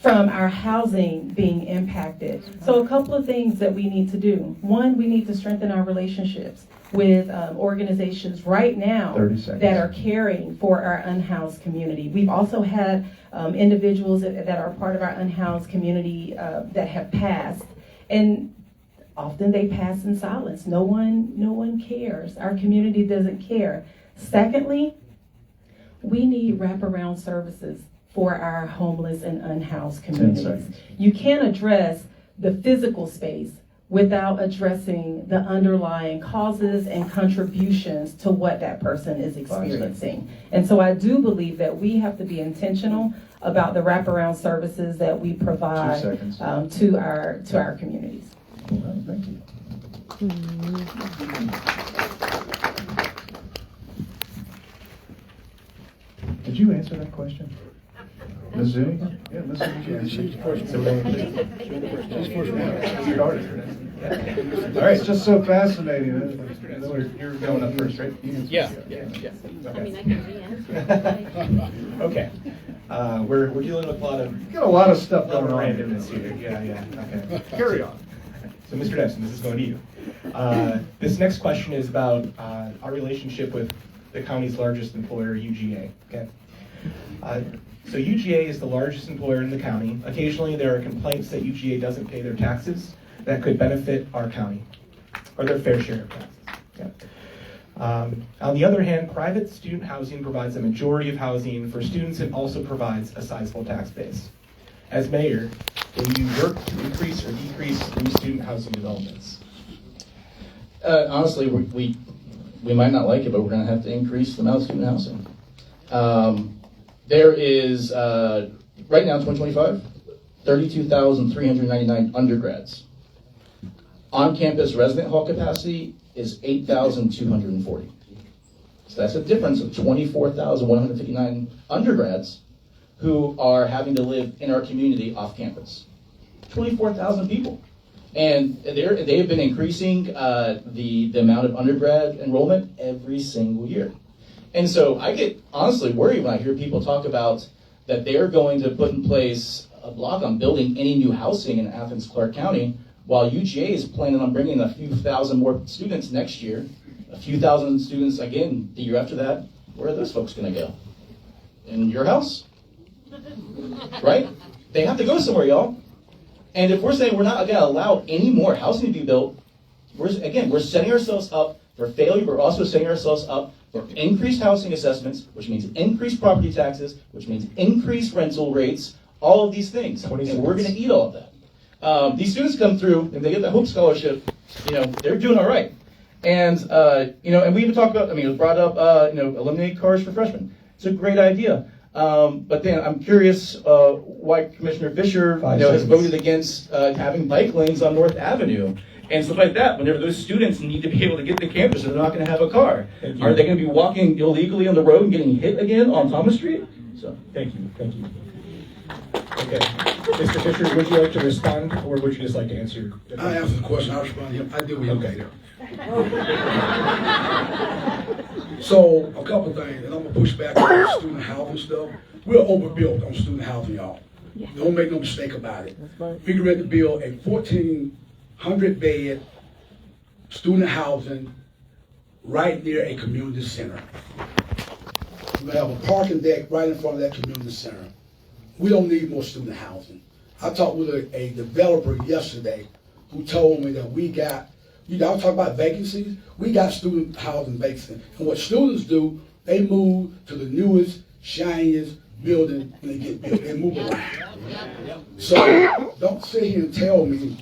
from our housing being impacted. So a couple of things that we need to do. One, we need to strengthen our relationships with organizations right now 30 seconds. that are caring for our unhoused community. We've also had individuals that are part of our unhoused community that have passed. And often they pass in silence. No one cares. Our community doesn't care. Secondly, we need wraparound services for our homeless and unhoused 10 communities. seconds. You can't address the physical space without addressing the underlying causes and contributions to what that person is experiencing. And so I do believe that we have to be intentional about the wraparound services that we 2 provide seconds. to our communities. Well, thank you. Did you answer that question? Ms. Zuniga? Yeah, Ms. Zuniga. She's the first So, one. She's first one. started. All right, it's just so fascinating. You're going up first, right? Yeah. Okay. We're dealing with a lot of Got a lot of stuff going on. randomness here. Yeah. Okay. Carry on. So, Mr. Dempson, this is going to you. This next question is about our relationship with the county's largest employer, UGA. Okay. So UGA is the largest employer in the county. Occasionally, there are complaints that UGA doesn't pay their taxes that could benefit our county, or their fair share of taxes. Yeah. On the other hand, private student housing provides a majority of housing for students and also provides a sizable tax base. As mayor, will you work to increase or decrease new student housing developments? Honestly, we might not like it, but we're going to have to increase the amount of student housing. There is, right now in 2025, 32,399 undergrads. On-campus resident hall capacity is 8,240. So that's a difference of 24,159 undergrads who are having to live in our community off campus. 24,000 people. And they have been increasing the amount of undergrad enrollment every single year. And so I get honestly worried when I hear people talk about that they're going to put in place a block on building any new housing in Athens, Clark County, while UGA is planning on bringing a few thousand more students next year, a few thousand students again the year after that. Where are those folks going to go? In your house? Right? They have to go somewhere, y'all. And if we're saying we're not going to allow any more housing to be built, we're setting ourselves up for failure. We're also setting ourselves up for increased housing assessments, which means increased property taxes, which means increased rental rates, all of these things. And we're going to eat all of that. These students come through and they get the Hope Scholarship, they're doing all right. And, and we even talked about, it was brought up, eliminate cars for freshmen. It's a great idea. But then I'm curious why Commissioner Fisher has voted against having bike lanes on North Avenue and stuff like that. Whenever those students need to be able to get to campus and they're not going to have a car, are they going to be walking illegally on the road and getting hit again on Thomas Street? So Thank you. Okay, Mr. Fisher, would you like to respond, or would you just like to answer? I answer the question. I respond to him. I deal with him later. So a couple things, and I'm gonna push back on student housing stuff. We're overbuilt on student housing, y'all. Don't make no mistake about it. We're ready to build a 1,400 bed student housing right near a community center. We're gonna have a parking deck right in front of that community center. We don't need more student housing. I talked with a developer yesterday who told me that y'all talk about vacancies, we got student housing vacancies. And what students do, they move to the newest, shiniest building when they get built. They move around. So don't sit here and tell me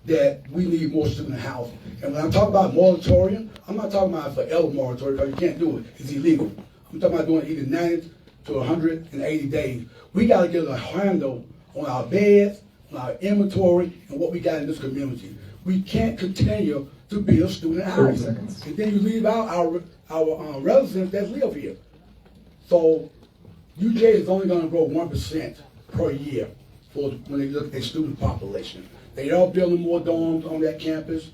that we need more student housing. And when I'm talking about moratorium, I'm not talking about forever moratorium because you can't do it. It's illegal. I'm talking about doing either 90 to 180 days. We got to get a handle on our beds, on our inventory, and what we got in this community. We can't continue to build student housing. And then you leave out our residents that live here. So UJ is only going to grow 1% per year when they look at student population. They are building more dorms on that campus.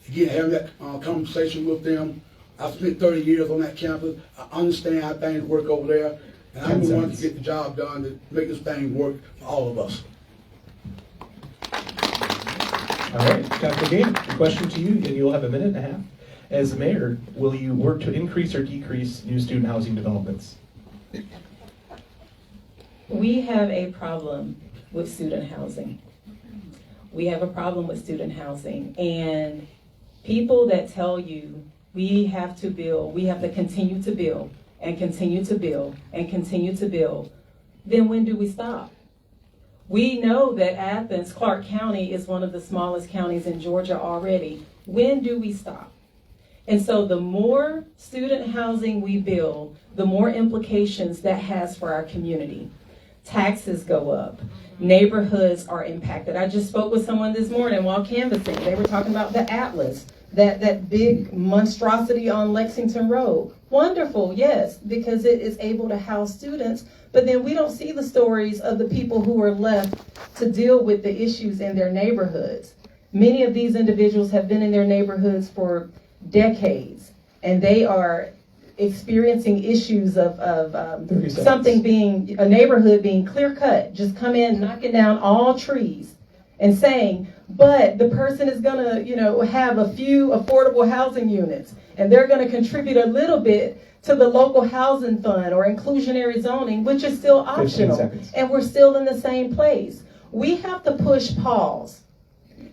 Again, having that conversation with them. I spent 30 years on that campus. I understand how things work over there. And I'm the one to get the job done to make this thing work for all of us. All right, Dr. Gabe, a question to you, and you'll have a minute and a half. As mayor, will you work to increase or decrease new student housing developments? We have a problem with student housing. We have a problem with student housing. And people that tell you we have to build, we have to continue to build, and continue to build, and continue to build, then when do we stop? We know that Athens, Clark County is one of the smallest counties in Georgia already. When do we stop? And so the more student housing we build, the more implications that has for our community. Taxes go up. Neighborhoods are impacted. I just spoke with someone this morning while canvassing. They were talking about the Atlas, that big monstrosity on Lexington Road. Wonderful, yes, because it is able to house students, but then we don't see the stories of the people who are left to deal with the issues in their neighborhoods. Many of these individuals have been in their neighborhoods for decades, and they are experiencing issues of something being, a neighborhood being clear cut, just come in, knocking down all trees and saying, but the person is gonna, have a few affordable housing units, and they're gonna contribute a little bit to the local housing fund or inclusionary zoning, which is still optional, and we're still in the same place. We have to push pause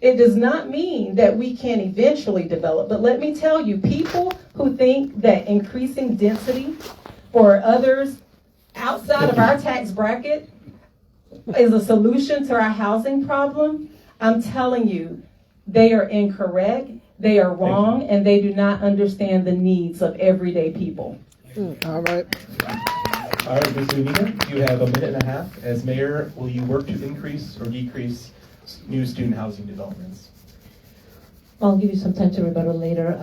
It does not mean that we can't eventually develop, but let me tell you, people who think that increasing density for others outside of our tax bracket is a solution to our housing problem, I'm telling you, they are incorrect, they are wrong, and they do not understand the needs of everyday people. All right. All right, Ms. Zuniga, you have a minute and a half. As mayor, will you work to increase or decrease new student housing developments? I'll give you some time to rebuttal later.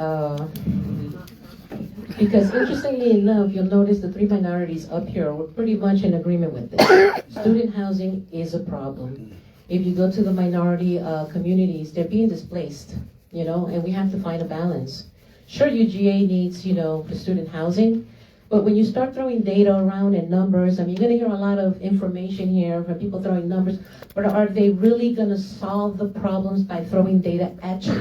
Because interestingly enough, you'll notice the three minorities up here were pretty much in agreement with this. Student housing is a problem. If you go to the minority communities, they're being displaced, and we have to find a balance. Sure, UGA needs, for student housing, but when you start throwing data around and numbers, you're gonna hear a lot of information here from people throwing numbers, but are they really gonna solve the problems by throwing data at you?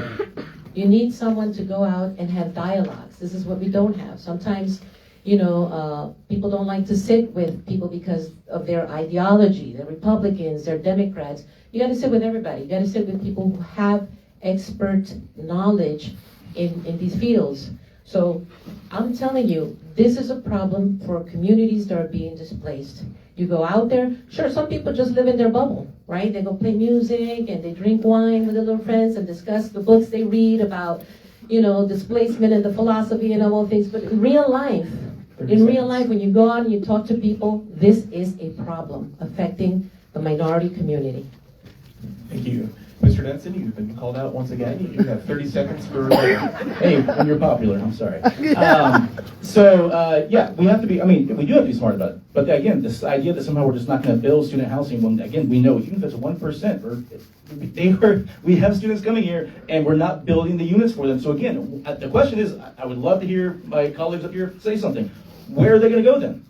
You need someone to go out and have dialogues. This is what we don't have. Sometimes, people don't like to sit with people because of their ideology. They're Republicans, they're Democrats. You gotta sit with everybody. You gotta sit with people who have expert knowledge in these fields. So I'm telling you, this is a problem for communities that are being displaced. You go out there, sure, some people just live in their bubble, right? They go play music and they drink wine with their little friends and discuss the books they read about, displacement and the philosophy and all things. But in real life, when you go out and you talk to people, this is a problem affecting the minority community. Thank you. Mr. Denson, you've been called out once again. You have 30 seconds for... Hey, when you're popular, I'm sorry. Yeah, we have to be, we do have to be smart about it. But again, this idea that somehow we're just not going to build student housing, when again, we know even if it's 1%, we have students coming here and we're not building the units for them. So again, the question is, I would love to hear my colleagues up here say something. Where are they going to go then?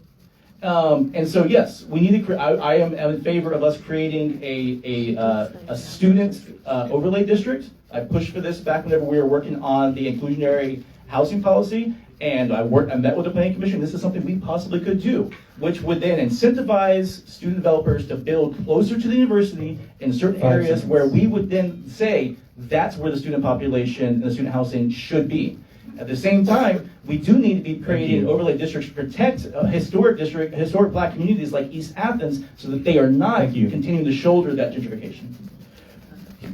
And so yes, we need to. I am in favor of us creating a student overlay district. I pushed for this back whenever we were working on the inclusionary housing policy, and I met with the planning commission. This is something we possibly could do, which would then incentivize student developers to build closer to the university in certain areas where we would then say that's where the student population and the student housing should be. At the same time, we do need to be creating overlay districts to protect historic black communities like East Athens so that they are not continuing to shoulder that gentrification.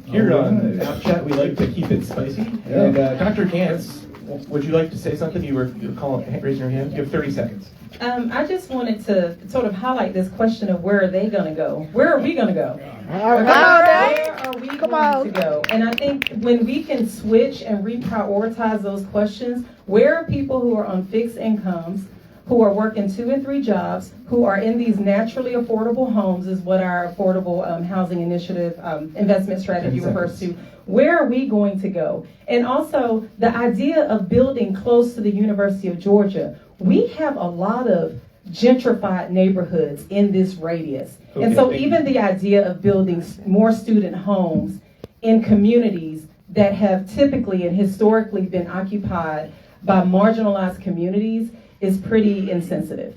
Here on Chat, we like to keep it spicy. Yeah. And Dr. Gantz, would you like to say something? You were raising your hand. You have 30 seconds. I just wanted to sort of highlight this question of where are they going to go? Where are we going to go? All right. Where are we going to go? And I think when we can switch and reprioritize those questions, where are people who are on fixed incomes, who are working 2 and 3 jobs, who are in these naturally affordable homes is what our affordable housing initiative investment strategy refers to. Where are we going to go? And also the idea of building close to the University of Georgia. We have a lot of gentrified neighborhoods in this radius. Okay, and so even the idea of building more student homes in communities that have typically and historically been occupied by marginalized communities is pretty insensitive.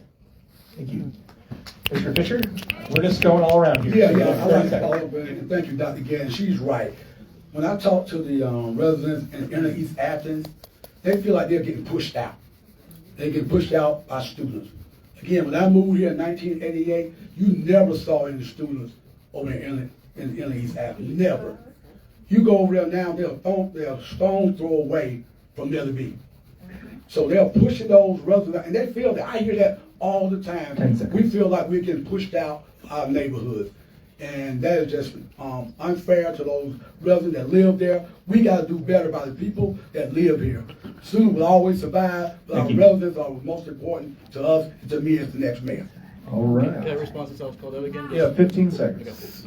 Thank you. Mr. Fisher, we're just going all around here. Yeah, I like to follow up, and thank you, Dr. Gann. She's right. When I talk to the residents in inner East Athens, they feel like they're getting pushed out. They get pushed out by students. Again, when I moved here in 1988, you never saw any students over in inner East Athens. Never. You go over there now, they're a stone throw away from there to be. So they're pushing those residents, and they feel that. I hear that all the time. We feel like we're getting pushed out of our neighborhoods. And that is just unfair to those residents that live there. We got to do better by the people that live here. Students will always survive, but our residents are most important to us and to me as the next mayor. All right. Can I respond to self called out again? Yeah, 15 seconds.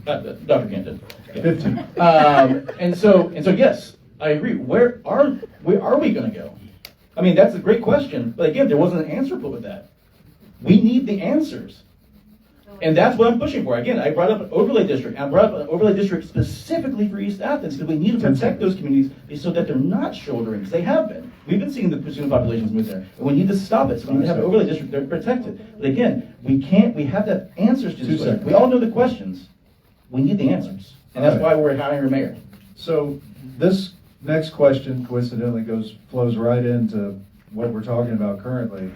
Dr. Canton. 15. And so yes, I agree. Where are we going to go? I mean, that's a great question, but again, there wasn't an answer put with that. We need the answers. And that's what I'm pushing for. Again, I brought up an overlay district. I brought up an overlay district specifically for East Athens because we need to protect those communities so that they're not shouldering, because they have been. We've been seeing the student populations move there. And we need to stop it. So we need to have an overlay district that are protected. But again, we have to have answers to this question. We all know the questions. We need the answers. And that's why we're hiring a mayor. So this next question coincidentally flows right into what we're talking about currently,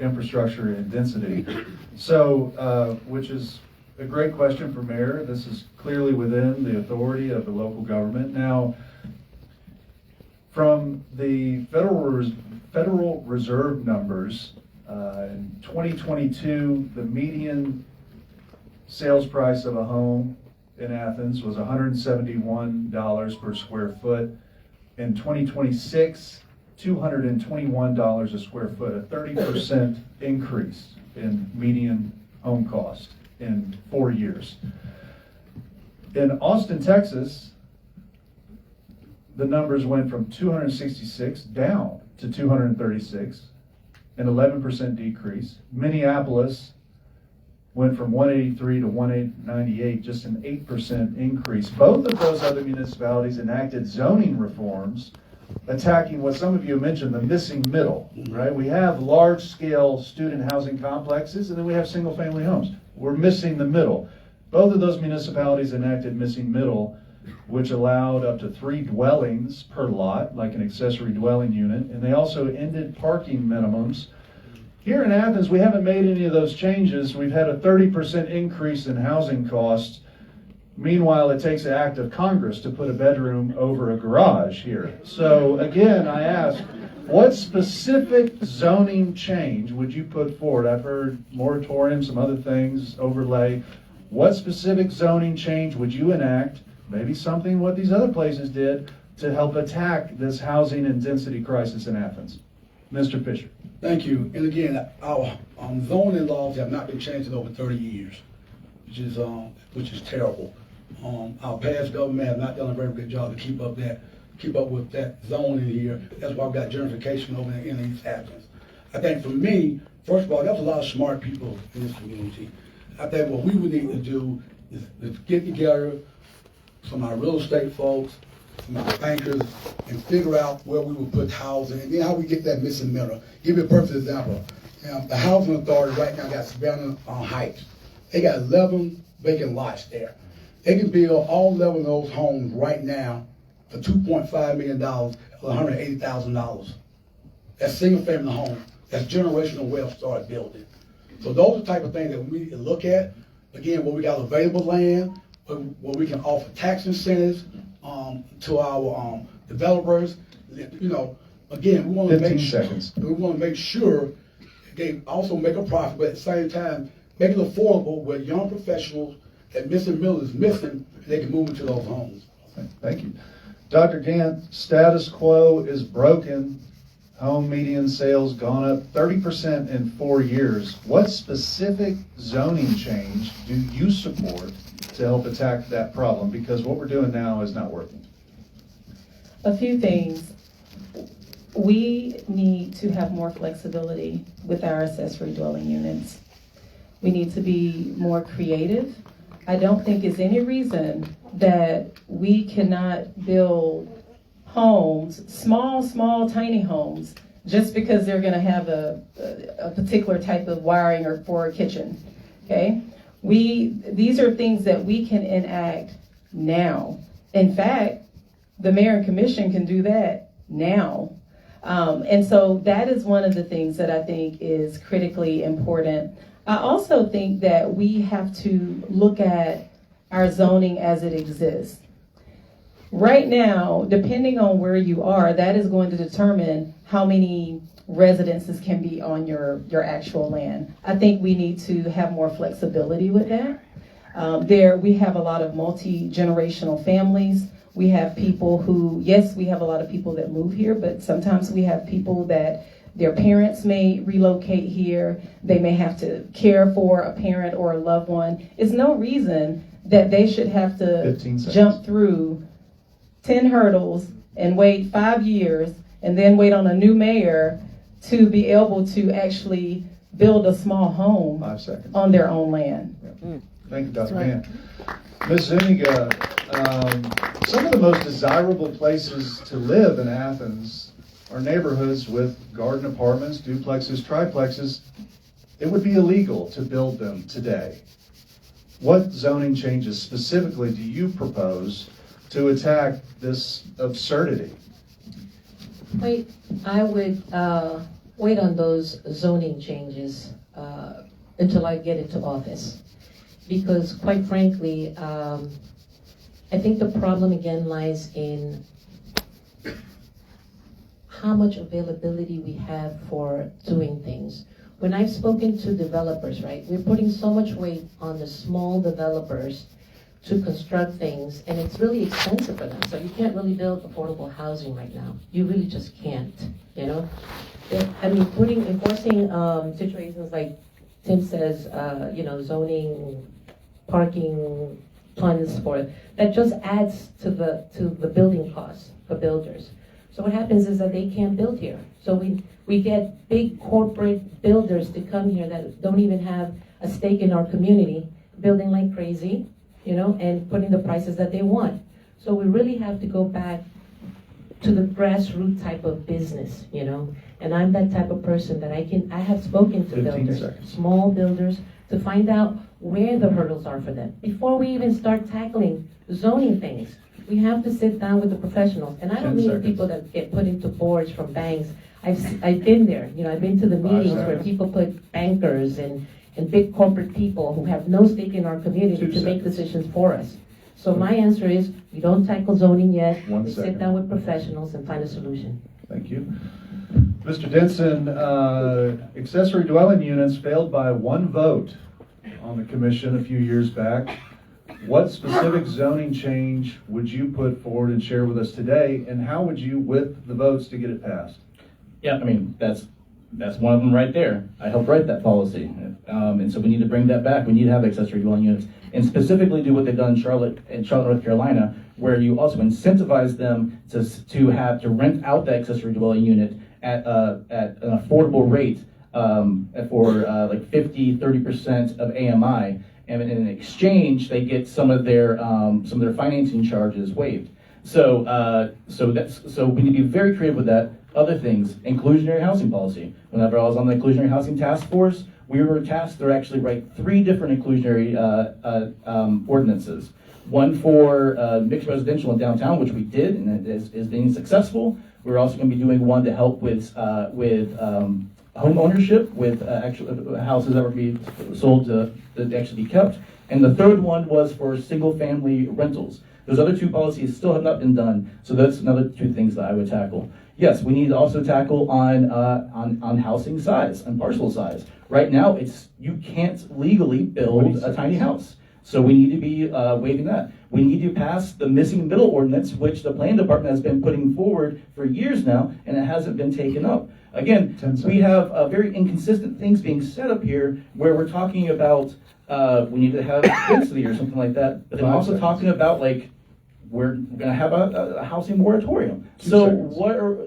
infrastructure and density. So, which is a great question for Mayor. This is clearly within the authority of the local government. Now, from the Federal Reserve numbers, in 2022, the median sales price of a home in Athens was $171 per square foot. In 2026, $221 a square foot, a 30% increase in median home cost in 4 years. In Austin, Texas, the numbers went from 266 down to 236, an 11% decrease. Minneapolis went from 183 to 198, just an 8% increase. Both of those other municipalities enacted zoning reforms attacking what some of you mentioned, the missing middle, right? We have large-scale student housing complexes, and then we have single-family homes. We're missing the middle. Both of those municipalities enacted missing middle, which allowed up to 3 dwellings per lot, like an accessory dwelling unit, and they also ended parking minimums. Here in Athens, we haven't made any of those changes. We've had a 30% increase in housing costs. Meanwhile, it takes an act of Congress to put a bedroom over a garage here. So again, I ask, what specific zoning change would you put forward? I've heard moratorium, some other things, overlay. What specific zoning change would you enact, maybe something what these other places did, to help attack this housing and density crisis in Athens? Mr. Fisher. Thank you. And again, our zoning laws have not been changed in over 30 years, which is terrible. Our past government have not done a very good job to keep up with that zoning here. That's why we've got gentrification over in East Athens. I think for me, first of all, there's a lot of smart people in this community. I think what we would need to do is get together some of our real estate folks, some of our bankers, and figure out where we would put housing, and then how we get that missing middle. Give you a perfect example. The housing authority right now got Savannah Heights. They got 11 vacant lots there. They can build all 11 of those homes right now for $2.5 million, $180,000. That's single family home. That's generational wealth started building. So those are the type of things that we need to look at. Again, where we got available land, where we can offer tax incentives to our developers. You know, again, we want to make sure they also make a profit, but at the same time, make it affordable where young professionals that missing middle is missing, they can move into those homes. Thank you. Dr. Gant, status quo is broken. Home median sales gone up 30% in 4 years. What specific zoning change do you support to help attack that problem? Because what we're doing now is not working. A few things. We need to have more flexibility with our accessory dwelling units. We need to be more creative. I don't think there's any reason that we cannot build homes, small, tiny homes, just because they're going to have a particular type of wiring or for a kitchen. Okay, these are things that we can enact now. In fact, the mayor and commission can do that now. And so that is one of the things that I think is critically important. I also think that we have to look at our zoning as it exists. Right now, depending on where you are, that is going to determine how many residences can be on your actual land. I think we need to have more flexibility with that. We have a lot of multi-generational families. We have people who, yes, we have a lot of people that move here, but sometimes we have people that their parents may relocate here. They may have to care for a parent or a loved one. It's no reason that they should have to jump through 10 hurdles and wait 5 years and then wait on a new mayor to be able to actually build a small home 5 seconds on their own land. Yeah. Thank you, Dr. Mann. Ms. Zuniga, some of the most desirable places to live in Athens are neighborhoods with garden apartments, duplexes, triplexes. It would be illegal to build them today. what zoning changes specifically do you propose to attack this absurdity? I would wait on those zoning changes until I get into office. Because quite frankly, I think the problem again lies in how much availability we have for doing things. When I've spoken to developers, right, we're putting so much weight on the small developers to construct things, and it's really expensive for them. So you can't really build affordable housing right now. You really just can't, you know? I mean, enforcing situations like Tim says, zoning, parking funds for, that just adds to the building costs for builders. So what happens is that they can't build here. So we get big corporate builders to come here that don't even have a stake in our community, building like crazy, and putting the prices that they want. So we really have to go back to the grassroots type of business, And I'm that type of person that I have spoken to builders, small builders, to find out where the hurdles are for them. Before we even start tackling zoning things, we have to sit down with the professionals. And I don't mean people that get put into boards from banks. I've been there, I've been to the meetings where people put bankers and big corporate people who have no stake in our community to make decisions for us. So my answer is, we don't tackle zoning yet. We sit down with professionals and find a solution. Thank you. Mr. Denson, accessory dwelling units failed by one vote on the commission a few years back. What specific zoning change would you put forward and share with us today, and how would you, with the votes, to get it passed? Yeah, I mean, that's one of them right there. I helped write that policy. And so we need to bring that back. We need to have accessory dwelling units, and specifically do what they've done in Charlotte, North Carolina, where you also incentivize them to rent out that accessory dwelling unit at an affordable rate for like 50-30% of AMI, and in exchange they get some of their financing charges waived. So we need to be very creative with that. Other things, inclusionary housing policy. Whenever I was on the inclusionary housing task force, we were tasked to actually write 3 different inclusionary ordinances. One for mixed residential in downtown, which we did, and is being successful. We're also going to be doing one to help with home ownership, with actual houses that were being sold to actually be kept. And the third one was for single family rentals. Those other 2 policies still have not been done, so that's another 2 things that I would tackle. Yes, we need to also tackle on housing size, and parcel size. Right now, you can't legally build a tiny house. So we need to be waiving that. We need to pass the missing middle ordinance, which the planning department has been putting forward for years now, and it hasn't been taken up. Again, we have very inconsistent things being set up here, where we're talking about we need to have density or something like that, but then also talking about like, we're going to have a housing moratorium. So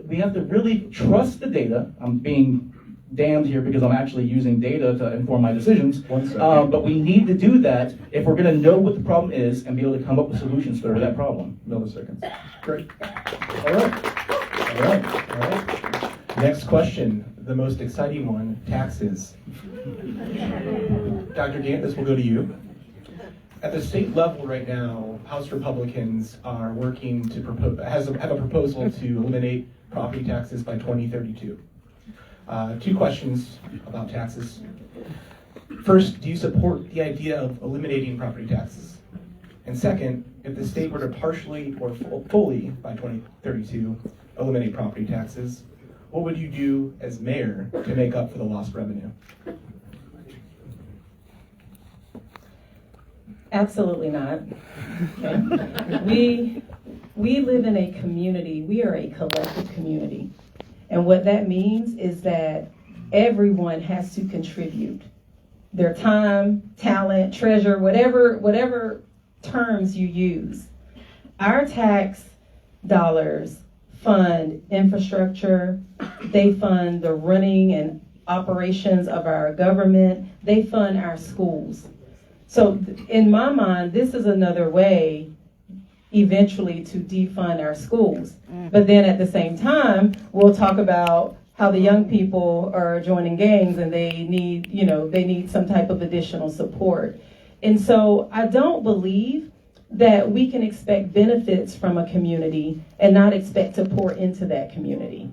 we have to really trust the data. I'm being damned here because I'm actually using data to inform my decisions. But we need to do that if we're going to know what the problem is and be able to come up with solutions for that problem. Milliseconds. Great. All right. Next question, the most exciting one, taxes. Dr. Gant, this will go to you. At the state level right now, House Republicans are working to have a proposal to eliminate property taxes by 2032. 2 questions about taxes. First, do you support the idea of eliminating property taxes? And second, if the state were to partially or fully by 2032 eliminate property taxes, what would you do as mayor to make up for the lost revenue? Absolutely not. Okay. We live in a community. We are a collective community. And what that means is that everyone has to contribute their time, talent, treasure, whatever terms you use. Our tax dollars fund infrastructure. They fund the running and operations of our government. They fund our schools. So in my mind, this is another way eventually to defund our schools. But then at the same time, we'll talk about how the young people are joining gangs and they need some type of additional support. And so I don't believe that we can expect benefits from a community and not expect to pour into that community.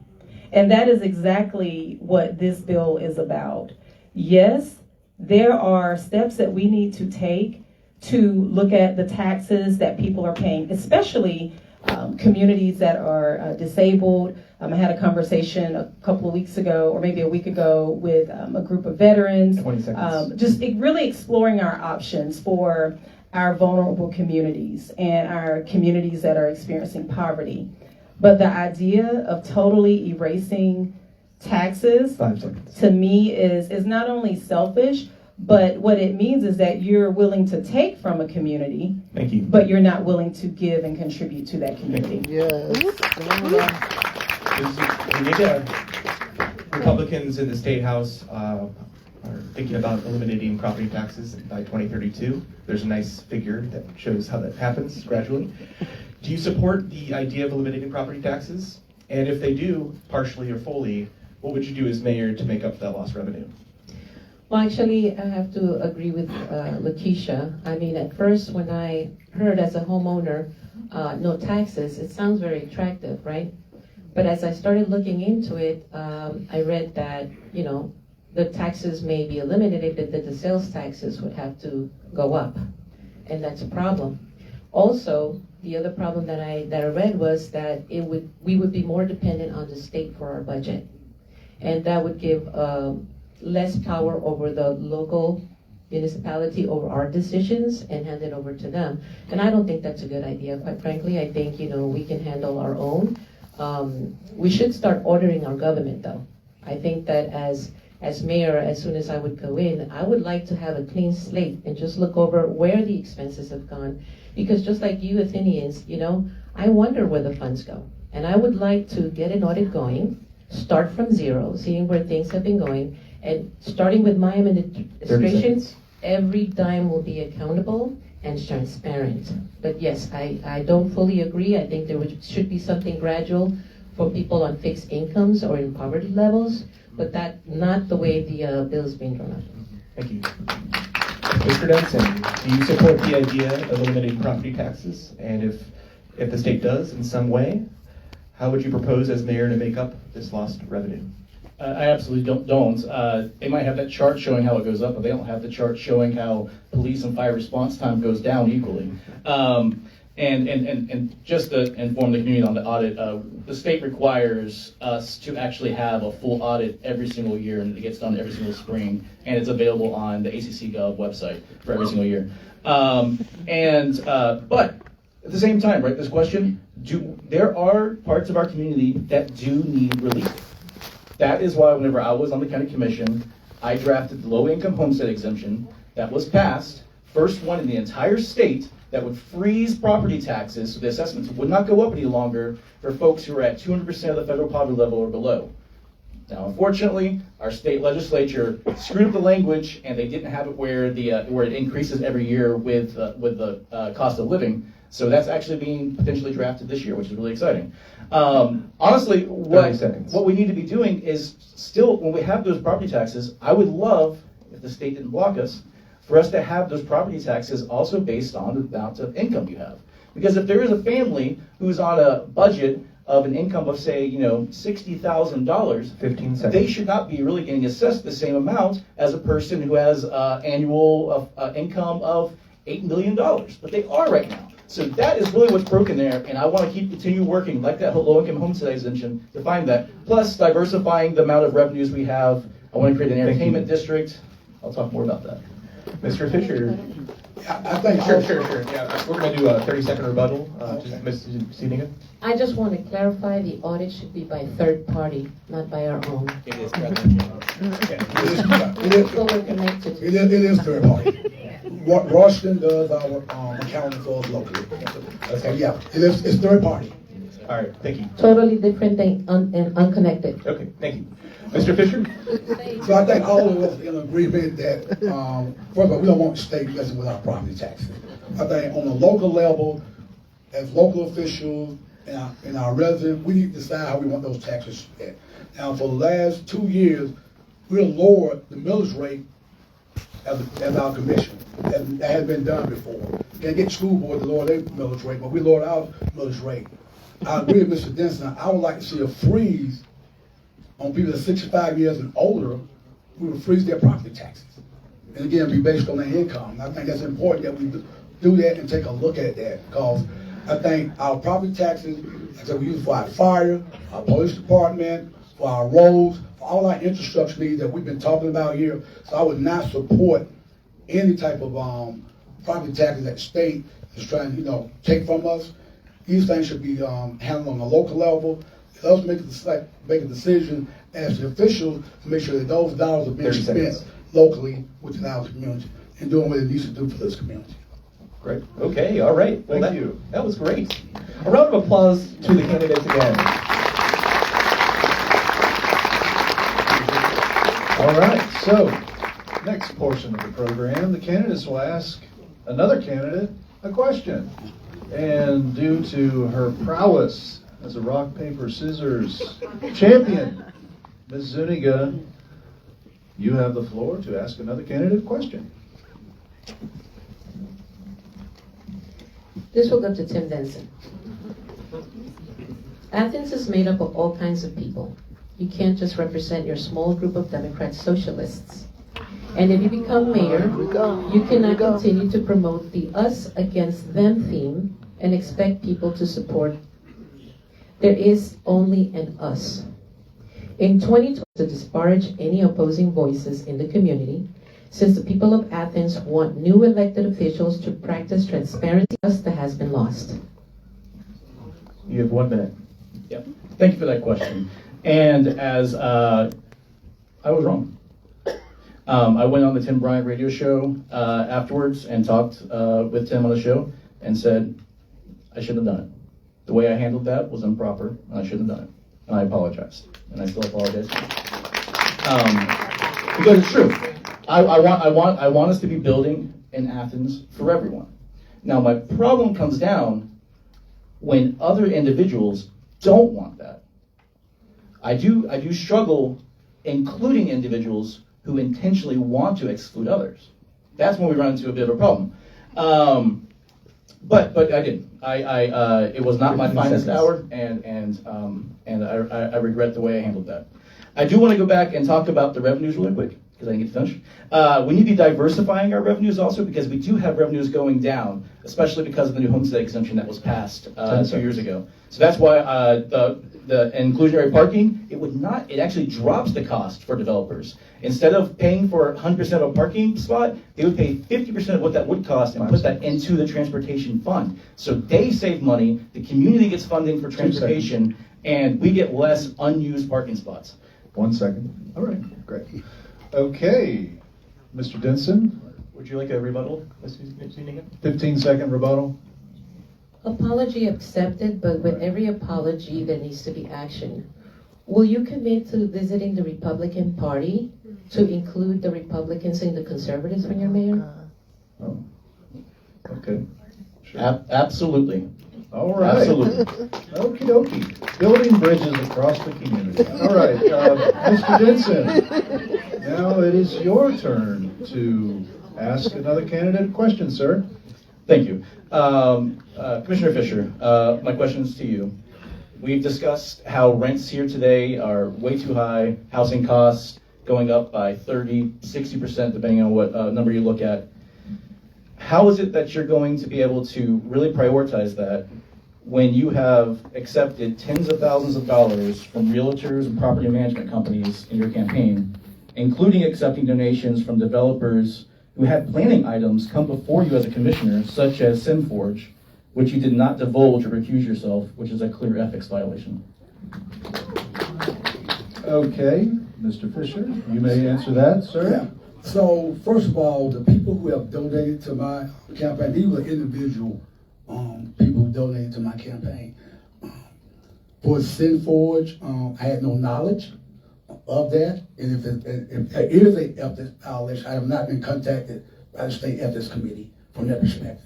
And that is exactly what this bill is about. Yes, there are steps that we need to take to look at the taxes that people are paying, especially communities that are disabled. I had a conversation a couple of weeks ago, or maybe a week ago, with a group of veterans. 20 seconds. Really exploring our options for our vulnerable communities and our communities that are experiencing poverty. But the idea of totally erasing taxes, 5 seconds. to me, is not only selfish, but what it means is that you're willing to take from a community, Thank you. but you're not willing to give and contribute to that community. Republicans in the State House are thinking about eliminating property taxes by 2032. There's a nice figure that shows how that happens gradually. Do you support the idea of eliminating property taxes? And if they do, partially or fully, what would you do as mayor to make up that lost revenue? Well, actually, I have to agree with Lakeisha. I mean, at first, when I heard as a homeowner, no taxes, it sounds very attractive, right? But as I started looking into it, I read that, you know, the taxes may be eliminated, but that the sales taxes would have to go up. And that's a problem. Also, the other problem that I read was that we would be more dependent on the state for our budget. And that would give less power over the local municipality over our decisions and hand it over to them. And I don't think that's a good idea, quite frankly. I think, you know, we can handle our own. We should start ordering our government, though. I think that as mayor, as soon as I would go in, I would like to have a clean slate and just look over where the expenses have gone. Because just like you Athenians, you know, I wonder where the funds go. And I would like to get an audit going, start from zero, seeing where things have been going, and starting with my administration, every dime will be accountable and transparent. But yes, I don't fully agree. I think there should be something gradual for people on fixed incomes or in poverty levels, but that not the way the bill is being drawn up. Thank you. Mr. Denson, do you support the idea of eliminating property taxes? And if the state does in some way, how would you propose as mayor to make up this lost revenue? I absolutely don't. They might have that chart showing how it goes up, but they don't have the chart showing how police and fire response time goes down equally. And just to inform the community on the audit, the state requires us to actually have a full audit every single year, and it gets done every single spring, and it's available on the ACC.gov website for every single year. But at the same time, right, this question, there are parts of our community that do need relief. That is why whenever I was on the county commission, I drafted the low-income homestead exemption that was passed, first one in the entire state, that would freeze property taxes so the assessments would not go up any longer for folks who are at 200% of the federal poverty level or below. Now, unfortunately, our state legislature screwed up the language, and they didn't have it where it increases every year with the cost of living. So that's actually being potentially drafted this year, which is really exciting. Honestly, what we need to be doing is still, when we have those property taxes, I would love, if the state didn't block us, for us to have those property taxes also based on the amount of income you have. Because if there is a family who's on a budget of an income of, say, $60,000, 15 seconds. They should not be really getting assessed the same amount as a person who has annual income of $8 million. But they are right now. So that is really what's broken there, and I want to continue working like that low-income homestead exemption to find that. Plus, diversifying the amount of revenues we have. I want to create an entertainment district. I'll talk more about that. Mr. Fisher. I think Sure. Yeah, we're going to do a 30-second rebuttal. Just Ms. Zuniga. I just want to clarify the audit should be by third party, not by our own. It is So we're connected. It is third party. What Washington does our accounting for us locally. So yeah, it's third party. All right, thank you. Totally different and unconnected. Okay, thank you. Mr. Fisher? So I think all of us in agreement that, first of all, we don't want the state messing with our property taxes. I think on a local level, as local officials and our residents, we need to decide how we want those taxes spent. Now, for the last 2 years, we've lowered the millage rate as our commission. That has been done before. Can't get school board to lower their millage rate, but we lowered our millage rate. I agree with Mr. Denson. I would like to see a freeze on people that are 65 years and older. We would freeze their property taxes. And again, be based on their income. I think that's important that we do that and take a look at that, because I think our property taxes, that we use for our fire, our police department, for our roads, for all our infrastructure needs that we've been talking about here. So I would not support any type of property taxes that the state is trying to, take from us. These things should be handled on a local level. Let us make a decision as the officials to make sure that those dollars are being spent locally within our community and doing what it needs to do for this community. Great. Okay, all right. Well, Thank you. That was great. A round of applause to the candidates again. All right, so next portion of the program, the candidates will ask another candidate a question. And due to her prowess as a rock, paper, scissors champion, Ms. Zuniga, you have the floor to ask another candidate a question. This will go to Tim Denson. Athens is made up of all kinds of people. You can't just represent your small group of Democrat socialists. And if you become mayor, you cannot continue to promote the us against them theme and expect people to support. There is only an us. In 2020, to disparage any opposing voices in the community, since the people of Athens want new elected officials to practice transparency, trust that has been lost. You have 1 minute. Yep. Thank you for that question. And as I was wrong. I went on the Tim Bryant radio show afterwards and talked with Tim on the show and said, I shouldn't have done it. The way I handled that was improper, and I shouldn't have done it. And I apologized, and I still apologize. Because it's true. I want us to be building in Athens for everyone. Now, my problem comes down when other individuals don't want that. I do struggle including individuals who intentionally want to exclude others. That's when we run into a bit of a problem. But I didn't. It was not my finest hour, and I regret the way I handled that. I do want to go back and talk about the revenues really quick, because I didn't get to finish. We need to be diversifying our revenues also, because we do have revenues going down, especially because of the new homestead exemption that was passed 2 years ago. So that's why the inclusionary parking, it actually drops the cost for developers. Instead of paying for 100% of a parking spot, they would pay 50% of what that would cost and put that into the transportation fund. So they save money, the community gets funding for transportation, and we get less unused parking spots. 1 second. All right, great. Okay, Mr. Denson, Would you like a rebuttal, Ms. Zuniga? 15-second rebuttal. Apology accepted, but with every apology, there needs to be action. Will you commit to visiting the Republican Party to include the Republicans and the conservatives when you're mayor? Oh, okay. Sure. Absolutely. All right. Absolutely. Okie dokie. Building bridges across the community. All right, Mr. Denson, now it is your turn to ask another candidate a question, sir. Thank you. Commissioner Fisher, my question is to you. We've discussed how rents here today are way too high, housing costs going up by 30, 60%, depending on what number you look at. How is it that you're going to be able to really prioritize that when you have accepted tens of thousands of dollars from realtors and property management companies in your campaign, including accepting donations from developers who had planning items come before you as a commissioner, such as SimForge, which you did not divulge or recuse yourself, which is a clear ethics violation? Okay, Mr. Fisher, you may answer that, sir. Yeah. So, first of all, the people who have donated to my campaign, these were individual people who donated to my campaign. For SimForge, I had no knowledge of that, and if there is a ethics violation, I have not been contacted by the State Ethics Committee from that perspective.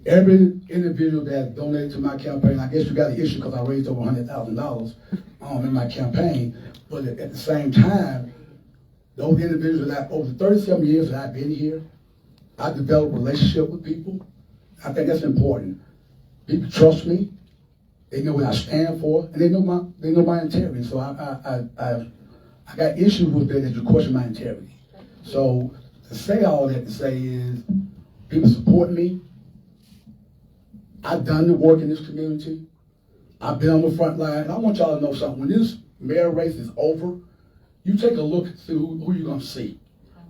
Every individual that donated to my campaign, I guess you got an issue because I raised over $100,000 in my campaign, but at the same time, those individuals that over the 37 years that I've been here, I developed a relationship with people. I think that's important. People trust me. They know what I stand for, and they know my integrity. So I got issues with that you question my integrity. So to say all that to say is, people support me. I've done the work in this community. I've been on the front line. And I want y'all to know something. When this mayor race is over, you take a look and see who you're going to see.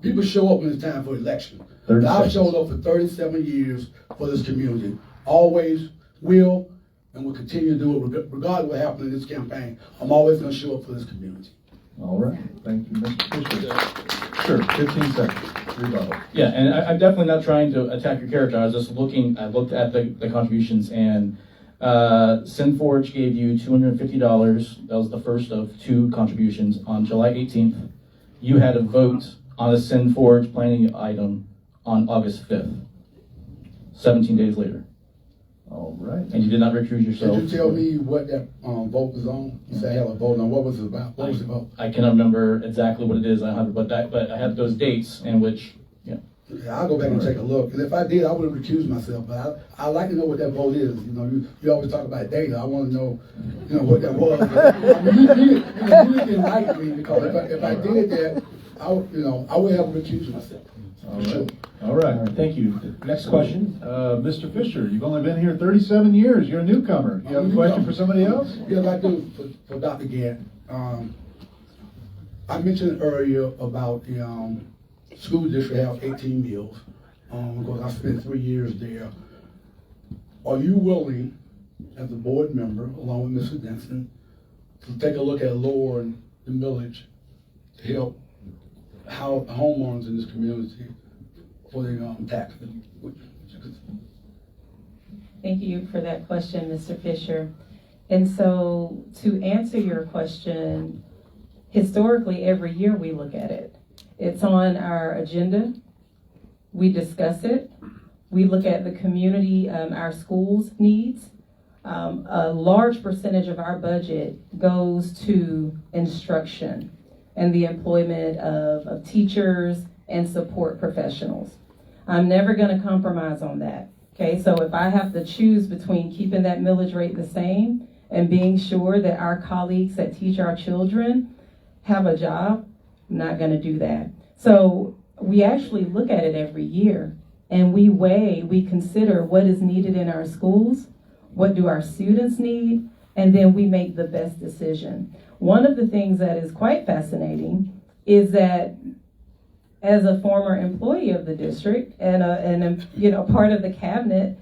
People show up when it's time for election. I've showed up for 37 years for this community. Always will and will continue to do it regardless of what happens in this campaign. I'm always going to show up for this community. All right. Thank you, Mr. Fisher. Sure, 15 seconds. Rebuttal. Yeah, and I'm definitely not trying to attack your character. I was just I looked at the contributions, and SinForge gave you $250. That was the first of 2 contributions on July 18th. You had a vote on a SinForge planning item on August 5th, 17 days later. All right. And you did not recuse yourself. Could you tell me what that vote was on? You said I had a vote on. What was it about? What was the vote? I cannot remember exactly what it is. But I had those dates in which, yeah. Yeah, I'll go back and take a look. And if I did, I would have recused myself. But I like to know what that vote is. You know, you always talk about data. I want to know, what that was. I mean, you didn't like me because if I did that, I would have recused myself. All right. Sure. All right. Thank you. Next question. Mr. Fisher, you've only been here 37 years. You're a newcomer. You have a question for somebody else? Yes, I do, for Dr. Gant. I mentioned earlier about the school district have 18 meals because I spent 3 years there. Are you willing, as a board member, along with Mr. Denson, to take a look at lowering the millage to help how homeowners in this community for their tax? Thank you for that question, Mr. Fisher. And so to answer your question, historically, every year we look at it. It's on our agenda. We discuss it. We look at the community, our schools' needs. A large percentage of our budget goes to instruction and the employment of teachers and support professionals. I'm never going to compromise on that. Okay, so if I have to choose between keeping that millage rate the same and being sure that our colleagues that teach our children have a job, I'm not going to do that. So we actually look at it every year and we consider what is needed in our schools, what do our students need, and then we make the best decision. One of the things that is quite fascinating is that as a former employee of the district and part of the cabinet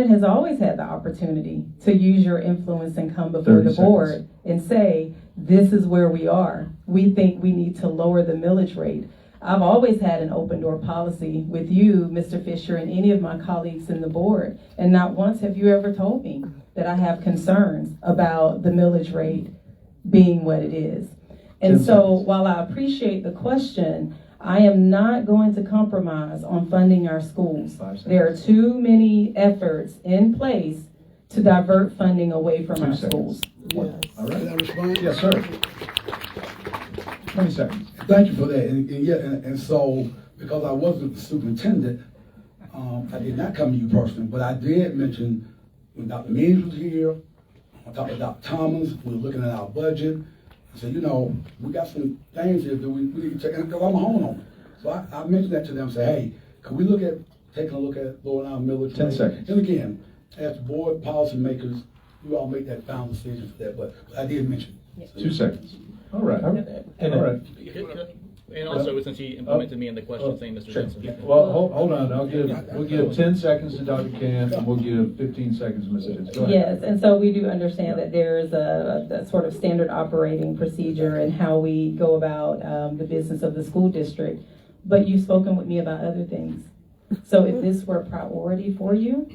has always had the opportunity to use your influence and come before the board and say, this is where we are. We think we need to lower the millage rate. I've always had an open door policy with you, Mr. Fisher, and any of my colleagues in the board. And not once have you ever told me that I have concerns about the millage rate being what it is. And so while I appreciate the question, I am not going to compromise on funding our schools. There are too many efforts in place to divert funding away from our schools. All right. Can I respond? Yes, sir. 20 seconds. Thank you for that. And so, because I wasn't the superintendent, I did not come to you personally, but I did mention when Dr. Means was here, I talked to Dr. Thomas, we were looking at our budget. I said, we got some things here that we need to take, because I'm a homeowner. So I mentioned that to them, say, hey, can we taking a look at lowering our millage? 10 seconds. And again, as board policymakers, you all make that final decision for that, but I did mention it. 2 seconds. All right. All right. And also, since he implemented me in the question, saying Mr. Jensen. Well, hold on. We'll give 10 seconds to Dr. Camp, and we'll give 15 seconds to Ms. Athens. Go ahead. Yes, and so we do understand that there is a sort of standard operating procedure and how we go about the business of the school district. But you've spoken with me about other things. So if this were a priority for you,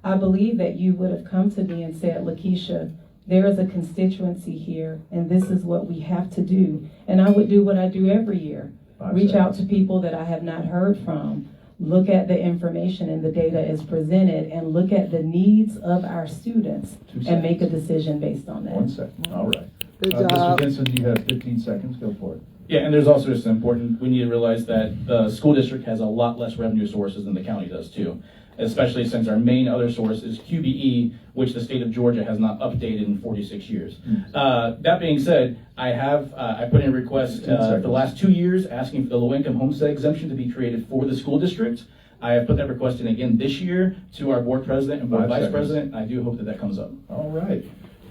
I believe that you would have come to me and said, Lakeisha, there is a constituency here, and this is what we have to do. And I would do what I do every year. Reach out to people that I have not heard from, look at the information and the data as presented, and look at the needs of our students and make a decision based on that. 1 second. All right. Good Mr. job. Benson, you have 15 seconds. Go for it. Yeah, and there's also just important, we need to realize that the school district has a lot less revenue sources than the county does too, especially since our main other source is QBE, which the state of Georgia has not updated in 46 years. That being said, I put in a request for the last 2 years asking for the low-income homestead exemption to be created for the school district. I have put that request in again this year to our board president and board 5 vice seconds. president. I do hope that that comes up. All right.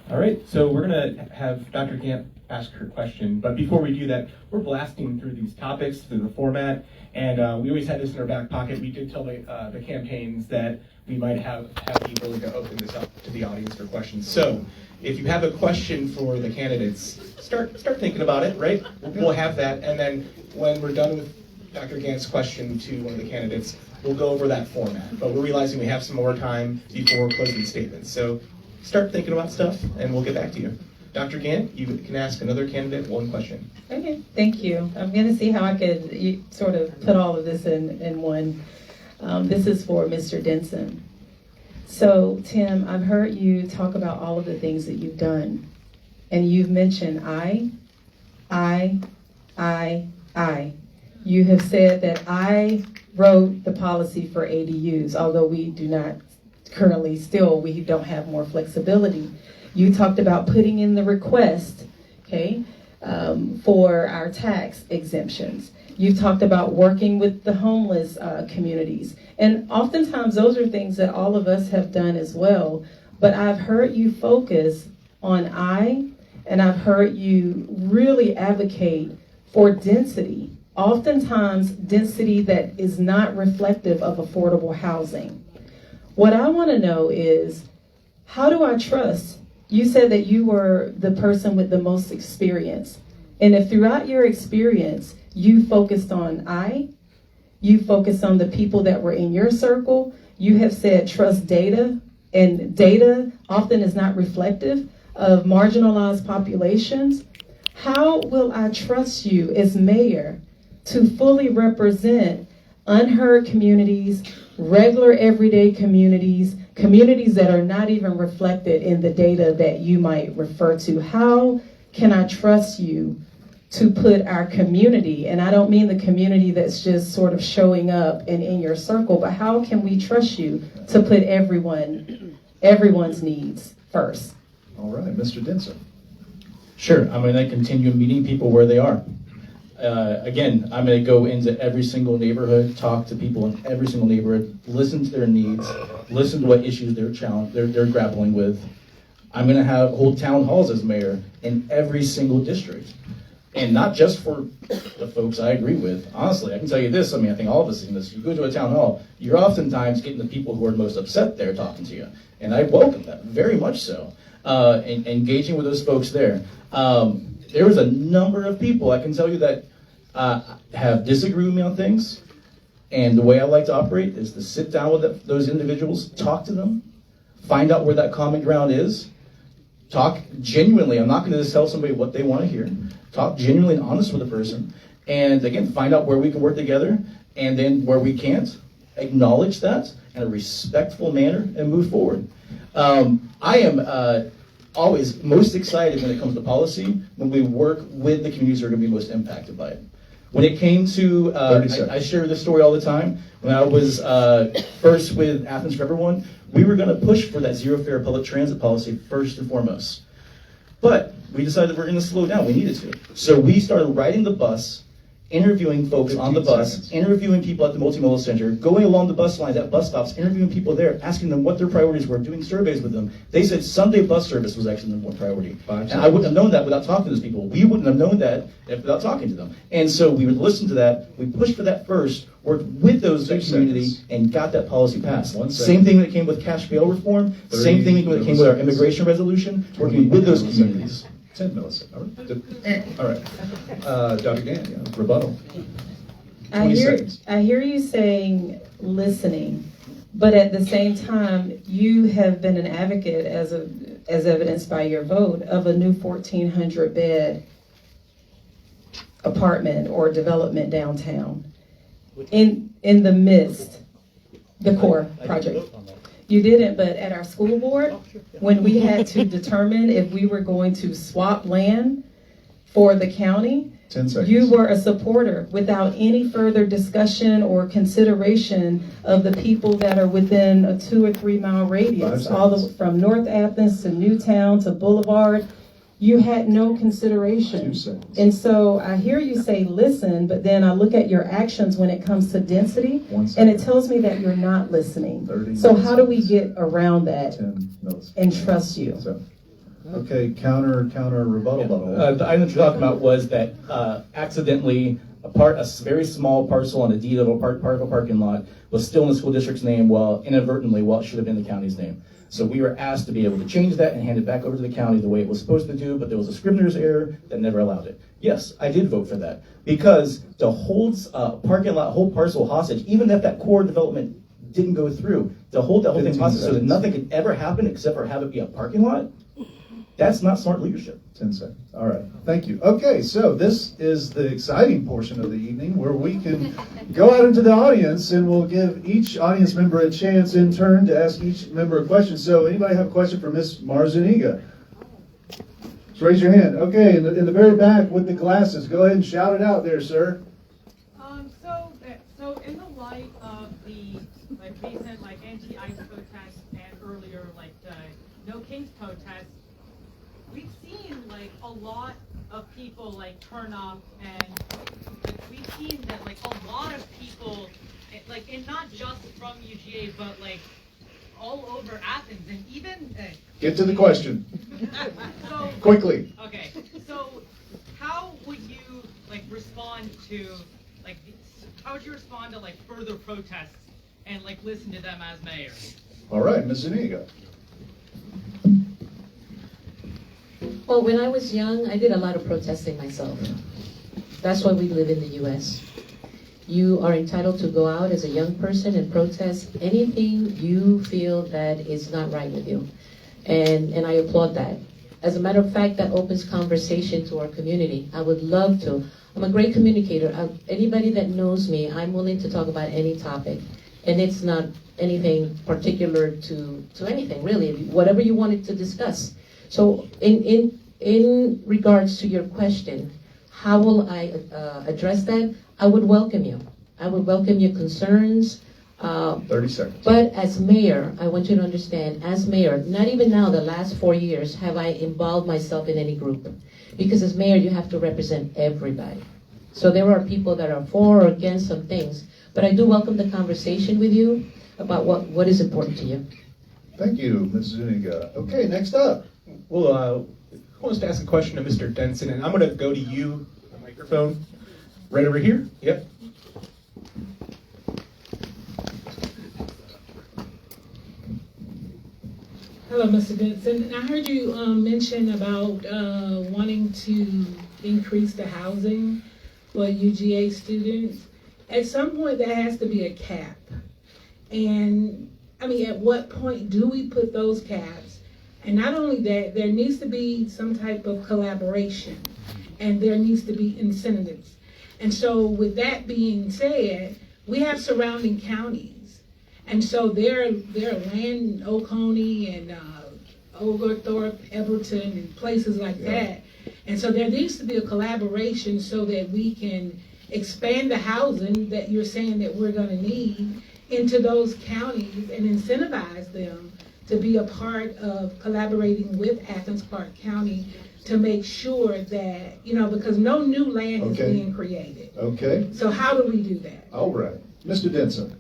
All right, so we're gonna have Dr. Gant ask her question, but before we do that, we're blasting through these topics, through the format, and we always had this in our back pocket. We did tell the campaigns that we might have the ability to open this up to the audience for questions. So if you have a question for the candidates, start thinking about it, right? We'll have that, and then when we're done with Dr. Gant's question to one of the candidates, we'll go over that format. But we're realizing we have some more time before closing statements. So start thinking about stuff, and we'll get back to you. Dr. Gant, you can ask another candidate one question. Okay, thank you. I'm going to see how I could sort of put all of this in one. This is for Mr. Denson. So, Tim, I've heard you talk about all of the things that you've done, and you've mentioned I. You have said that I wrote the policy for ADUs, although we do not currently we don't have more flexibility. You talked about putting in the request, okay, for our tax exemptions. You talked about working with the homeless communities. And oftentimes those are things that all of us have done as well. But I've heard you focus on and I've heard you really advocate for density. Oftentimes density that is not reflective of affordable housing. What I want to know is, how do I trust? You said that you were the person with the most experience. And if throughout your experience, you focused on you focused on the people that were in your circle, you have said trust data, and data often is not reflective of marginalized populations. How will I trust you as mayor to fully represent unheard communities, regular everyday communities, communities that are not even reflected in the data that you might refer to? How can I trust you to put our community, and I don't mean the community that's just sort of showing up and in your circle, but how can we trust you to put everyone's needs first? All right, Mr. Denson. Sure, I'm going to continue meeting people where they are. Again, I'm going to go into every single neighborhood, talk to people in every single neighborhood, listen to their needs, listen to what issues they're grappling with. I'm going to hold town halls as mayor in every single district. And not just for the folks I agree with. Honestly, I can tell you this, I think all of us in this, you go to a town hall, you're oftentimes getting the people who are most upset there talking to you. And I welcome that, very much so. And engaging with those folks there. There was a number of people, I can tell you, that have disagreed with me on things. And the way I like to operate is to sit down with those individuals, talk to them, find out where that common ground is, talk genuinely. I'm not going to just tell somebody what they want to hear. Talk genuinely and honest with the person, and again, find out where we can work together, and then where we can't, acknowledge that in a respectful manner and move forward. I am always most excited when it comes to policy when we work with the communities that are going to be most impacted by it. When it came to, I share this story all the time. When I was first with Athens for Everyone, we were going to push for that zero fare public transit policy first and foremost. But we decided we're going to slow down. We needed to. So we started riding the bus, interviewing folks on the bus, interviewing people at the multimodal center, going along the bus lines at bus stops, interviewing people there, asking them what their priorities were, doing surveys with them. They said Sunday bus service was actually the number one priority. And I wouldn't have known that without talking to those people. We wouldn't have known that without talking to them. And so we would listen to that. We pushed for that first, worked with those community, and got that policy passed. Same thing when it came with cash bail reform. Same thing when it came with our immigration resolution, working with those communities. 10 milliseconds. All right. Dr. Gant, rebuttal. 20 seconds. I hear you saying listening, but at the same time, you have been an advocate, as evidenced by your vote, of a new 1,400 bed apartment or development downtown in the midst, the core project. You didn't, but at our school board, when we had to determine if we were going to swap land for the county, 10 seconds. you were a supporter without any further discussion or consideration of the people that are within a 2 or 3 mile radius, 5 all the seconds. from North Athens to Newtown to Boulevard. You had no 2 consideration. seconds. And so I hear you say listen, but then I look at your actions when it comes to density, 1 and second. it tells me that you're not listening. 30 So how do we seconds. get around that 10 milliseconds. and trust you? So, okay, counter rebuttal. The item that you're talking about was that accidentally a very small parcel on a deed of a part of a parking lot was still in the school district's name, while inadvertently, it should have been the county's name. So we were asked to be able to change that and hand it back over to the county the way it was supposed to do, but there was a scrivener's error that never allowed it. Yes, I did vote for that, because to hold a parking lot, whole parcel hostage, even if that core development didn't go through, to hold that whole thing 15 hostage so that seconds. nothing could ever happen except for have it be a parking lot, that's not smart leadership. 10 seconds. All right. Thank you. Okay, so this is the exciting portion of the evening where we can go out into the audience and we'll give each audience member a chance in turn to ask each member a question. So anybody have a question for Ms. Marzaniga? Just raise your hand. Okay, in the very back with the glasses, go ahead and shout it out there, sir. So in the light of the recent anti-ICE protests and earlier the No Kings protests, we've seen a lot of people turn up, and we've seen that a lot of people and not just from UGA but all over Athens, and even Get to the question. so Quickly. okay, so how would you respond to how would you respond to further protests and listen to them as mayor? All right, Ms. Zuniga. Well, when I was young, I did a lot of protesting myself. That's why we live in the U.S. You are entitled to go out as a young person and protest anything you feel that is not right with you. And I applaud that. As a matter of fact, that opens conversation to our community. I would love to. I'm a great communicator. Anybody that knows me, I'm willing to talk about any topic. And it's not anything particular to anything, really. Whatever you wanted to discuss. So in regards to your question, how will I address that? I would welcome you. I would welcome your concerns. 30 seconds. But as mayor, I want you to understand, as mayor, not even now, the last 4 years, have I involved myself in any group. Because as mayor, you have to represent everybody. So there are people that are for or against some things. But I do welcome the conversation with you about what is important to you. Thank you, Ms. Zuniga. Okay, next up. Well, who wants to ask a question to Mr. Denson? And I'm going to go to you, the microphone, right over here. Yep. Hello, Mr. Denson. I heard you mention about wanting to increase the housing for UGA students. At some point, there has to be a cap. And, I mean, at what point do we put those caps? And not only that, there needs to be some type of collaboration, and there needs to be incentives. And so with that being said, we have surrounding counties. And so there are land in Oconee and Oglethorpe, Everton, and places like that. And so there needs to be a collaboration so that we can expand the housing that you're saying that we're going to need into those counties and incentivize them to be a part of collaborating with Athens Clarke County to make sure that, you know, because no new land is being created. Okay. So how do we do that? All right. Mr. Denson.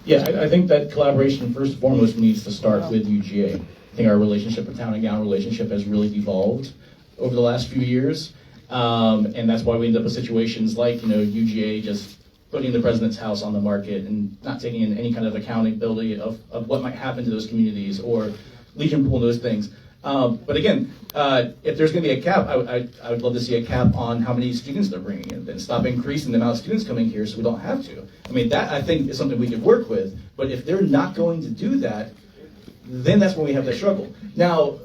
Yeah, I think that collaboration first and foremost needs to start with UGA. I think our relationship, our town and gown relationship, has really devolved over the last few years. And that's why we end up with situations like, you know, UGA just putting the president's house on the market and not taking in any kind of accountability of what might happen to those communities, or Legion Pool and those things. But again, if there's going to be a cap, I would love to see a cap on how many students they're bringing in, and stop increasing the amount of students coming here so we don't have to. I mean, that I think is something we could work with, but if they're not going to do that, then that's when we have that struggle. Now,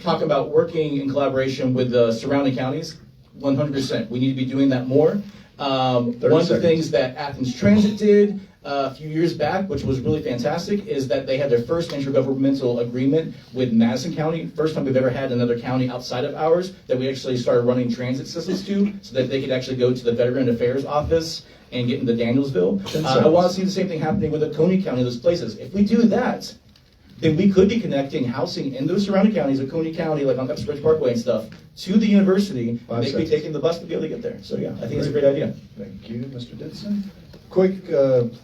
talk about working in collaboration with the surrounding counties, 100%. We need to be doing that more. One of the things that Athens Transit did, a few years back, which was really fantastic, is that they had their first intergovernmental agreement with Madison County. First time we've ever had another county outside of ours that we actually started running transit systems to, so that they could actually go to the Veteran Affairs Office and get into Danielsville. I want to see the same thing happening with Oconee County, those places. If we do that, then we could be connecting housing in those surrounding counties, Oconee County, like on Epps Ridge Parkway and stuff, to the university. They could be taking the bus to be able to get there. So yeah, I think it's a great idea. Thank you, Mr. Denson. Quick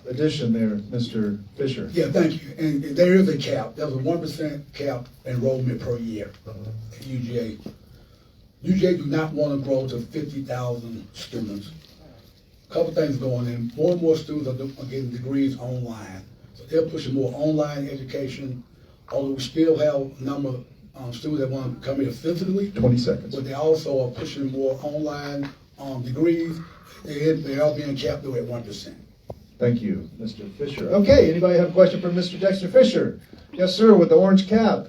addition there, Mr. Fisher. Yeah, thank you. And there is a cap. There's a 1% cap enrollment per year at UGA. UGA do not want to grow to 50,000 students. A couple things going in. More and more students are getting degrees online. So they're pushing more online education, although we still have a number of students that want to come here physically. 20 seconds. But they also are pushing more online degrees. They are being capped at 1%. Thank you, Mr. Fisher. Okay, anybody have a question for Mr. Dexter Fisher? Yes, sir, with the orange cap.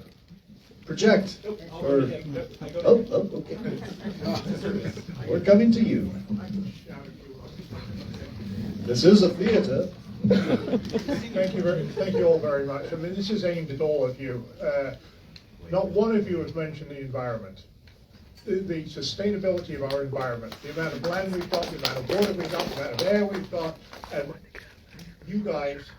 Project. Okay. We're coming to you. This is a theater. Thank you all very much. I mean, this is aimed at all of you. Not one of you has mentioned the environment. The sustainability of our environment, the amount of land we've got, the amount of water we've got, the amount of air we've got, and you guys,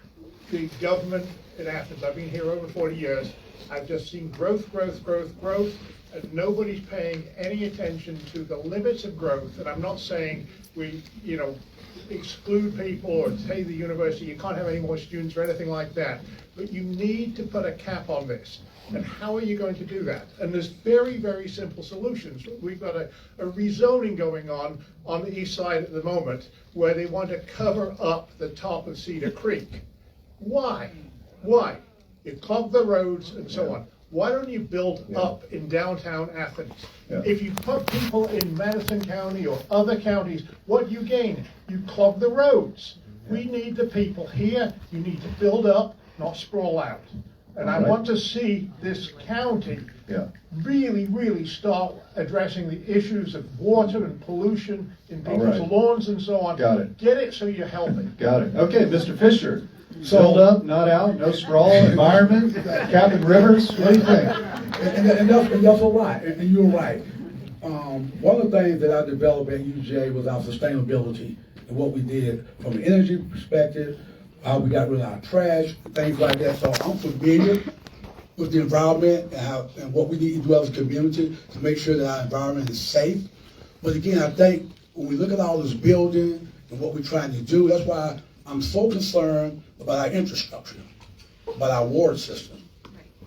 the government in Athens, I've been here over 40 years, I've just seen growth, and nobody's paying any attention to the limits of growth. And I'm not saying we, exclude people or say the university you can't have any more students or anything like that, but you need to put a cap on this. And how are you going to do that? And there's very, very simple solutions. We've got a rezoning going on the east side at the moment where they want to cover up the top of Cedar Creek. Why? You clog the roads and so on. Why don't you build up in downtown Athens? Yeah. If you put people in Madison County or other counties, what do you gain? You clog the roads. We need the people here. You need to build up, not sprawl out. And I want to see this county really, really start addressing the issues of water and pollution in people's lawns and so on. Got it. Get it so you're healthy. Got it. Okay, Mr. Fisher. Build up, not out, no sprawl, environment, capping rivers. What do you think? And that's a lot. And you're right. One of the things that I developed at UGA was our sustainability and what we did from an energy perspective, how we got rid of our trash, things like that. So I'm familiar with the environment and what we need to do as a community to make sure that our environment is safe. But again, I think when we look at all this building and what we're trying to do, that's why I'm so concerned about our infrastructure, about our water system,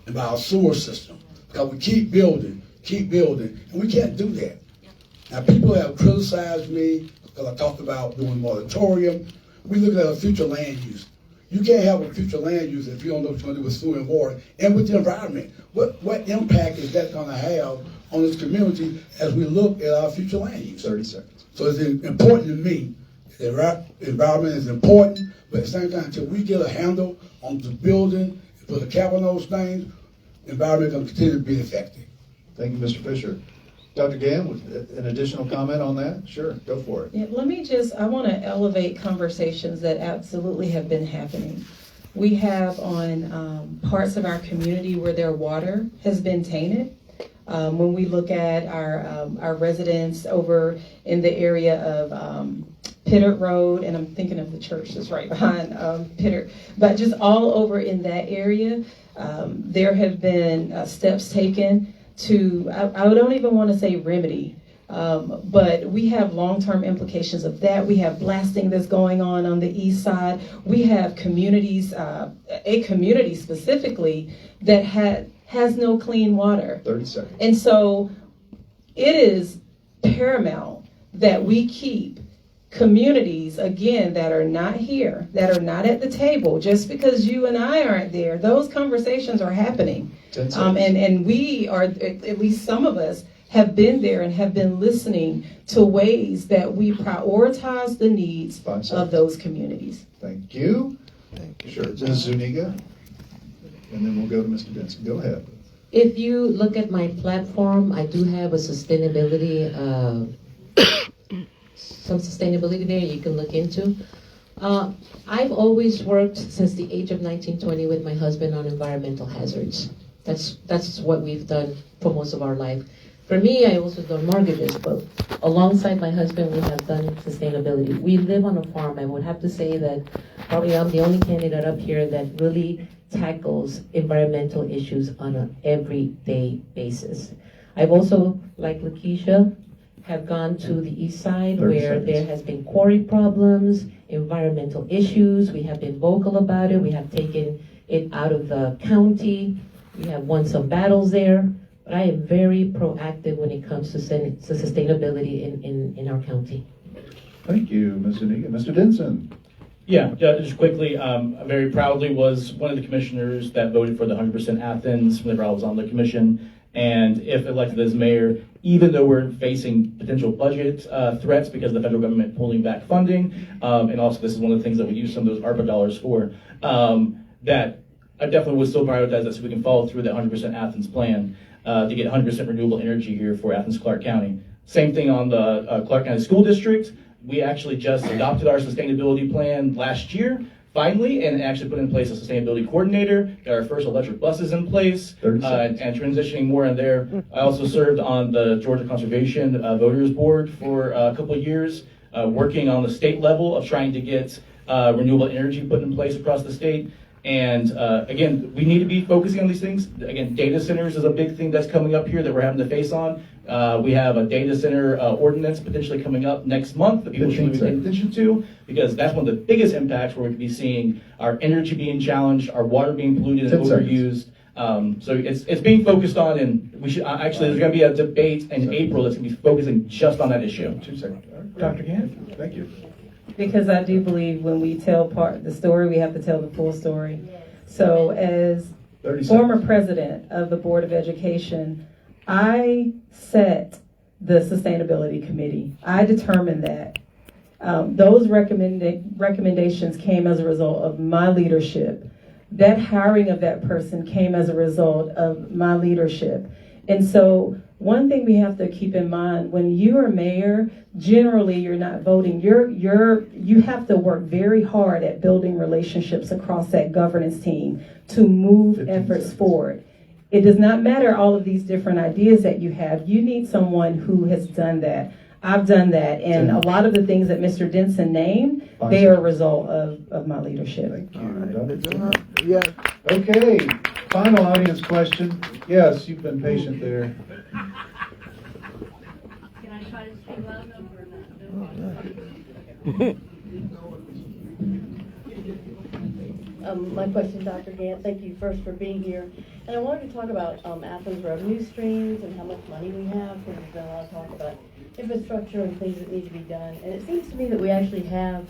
about our sewer system. Because we keep building, and we can't do that. Now, people have criticized me because I talked about doing moratorium. We look at a future land use. You can't have a future land use if you don't know what you're going to do with sewer and water and with the environment. What impact is that going to have on this community as we look at our future land use? 30 seconds. So it's important to me. The environment is important, but at the same time, until we get a handle on the building, put a cap on those things, the environment is going to continue to be effective. Thank you, Mr. Fisher. Dr. Gann, with an additional comment on that? Sure, go for it. Yeah, I want to elevate conversations that absolutely have been happening. We have on parts of our community where their water has been tainted. When we look at our residents over in the area of Pittard Road, and I'm thinking of the church that's right behind Pittard, but just all over in that area, there have been steps taken to, I don't even want to say remedy, but we have long-term implications of that. We have blasting that's going on the east side. We have communities, a community specifically that has no clean water. 30 seconds. And so it is paramount that we keep communities, again, that are not here, that are not at the table, just because you and I aren't there, those conversations are happening. And we are, at least some of us, have been there and have been listening to ways that we prioritize the needs of those communities. Thank you. Sure, Ms. Zuniga, and then we'll go to Mr. Denson. Go ahead. If you look at my platform, I do have a sustainability, some sustainability there you can look into. I've always worked since the age of 1920 with my husband on environmental hazards. That's what we've done for most of our life. For me, I also done mortgages, but alongside my husband, we have done sustainability. We live on a farm. I would have to say that probably I'm the only candidate up here that really tackles environmental issues on an everyday basis. I've also, like Lakeisha, have gone to the east side where there has been quarry problems, environmental issues. We have been vocal about it. We have taken it out of the county. We have won some battles there. But I am very proactive when it comes to sustainability in our county. Thank you, Ms. Zuniga. Mr. Denson. Yeah, just quickly, I very proudly was one of the commissioners that voted for the 100% Athens whenever I was on the commission. And if elected as mayor, even though we're facing potential budget threats because of the federal government pulling back funding, and also this is one of the things that we use some of those ARPA dollars for, that I definitely would still prioritize that so we can follow through that 100% Athens plan to get 100% renewable energy here for Athens Clark County. Same thing on the Clark County School District. We actually just adopted our sustainability plan last year, finally, and actually put in place a sustainability coordinator, got our first electric buses in place, and transitioning more in there. I also served on the Georgia Conservation Voters Board for a couple of years, working on the state level of trying to get renewable energy put in place across the state. And again, we need to be focusing on these things. Again, data centers is a big thing that's coming up here that we're having to face on. We have a data center ordinance potentially coming up next month that people should be paying attention to, because that's one of the biggest impacts where we could be seeing our energy being challenged, our water being polluted and overused. So it's being focused on, and we should actually there's going to be a debate in April that's going to be focusing just on that issue. 2 seconds. Dr. Gann. Thank you. Because I do believe when we tell the story, we have to tell the full story. So as former president of the Board of Education, I set the sustainability committee. I determined that. Those recommendations came as a result of my leadership. That hiring of that person came as a result of my leadership. And so one thing we have to keep in mind, when you are mayor, generally you're not voting. You have to work very hard at building relationships across that governance team to move efforts forward. It does not matter all of these different ideas that you have. You need someone who has done that. I've done that, and a lot of the things that Mr. Denson named, they are a result of my leadership. Thank you. Yeah. Okay, final audience question. Yes, you've been patient there. Can I try to speak loud enough or not? My question, Dr. Gant, thank you first for being here. And I wanted to talk about Athens revenue streams and how much money we have, because there's been a lot of talk about infrastructure and things that need to be done. And it seems to me that we actually have,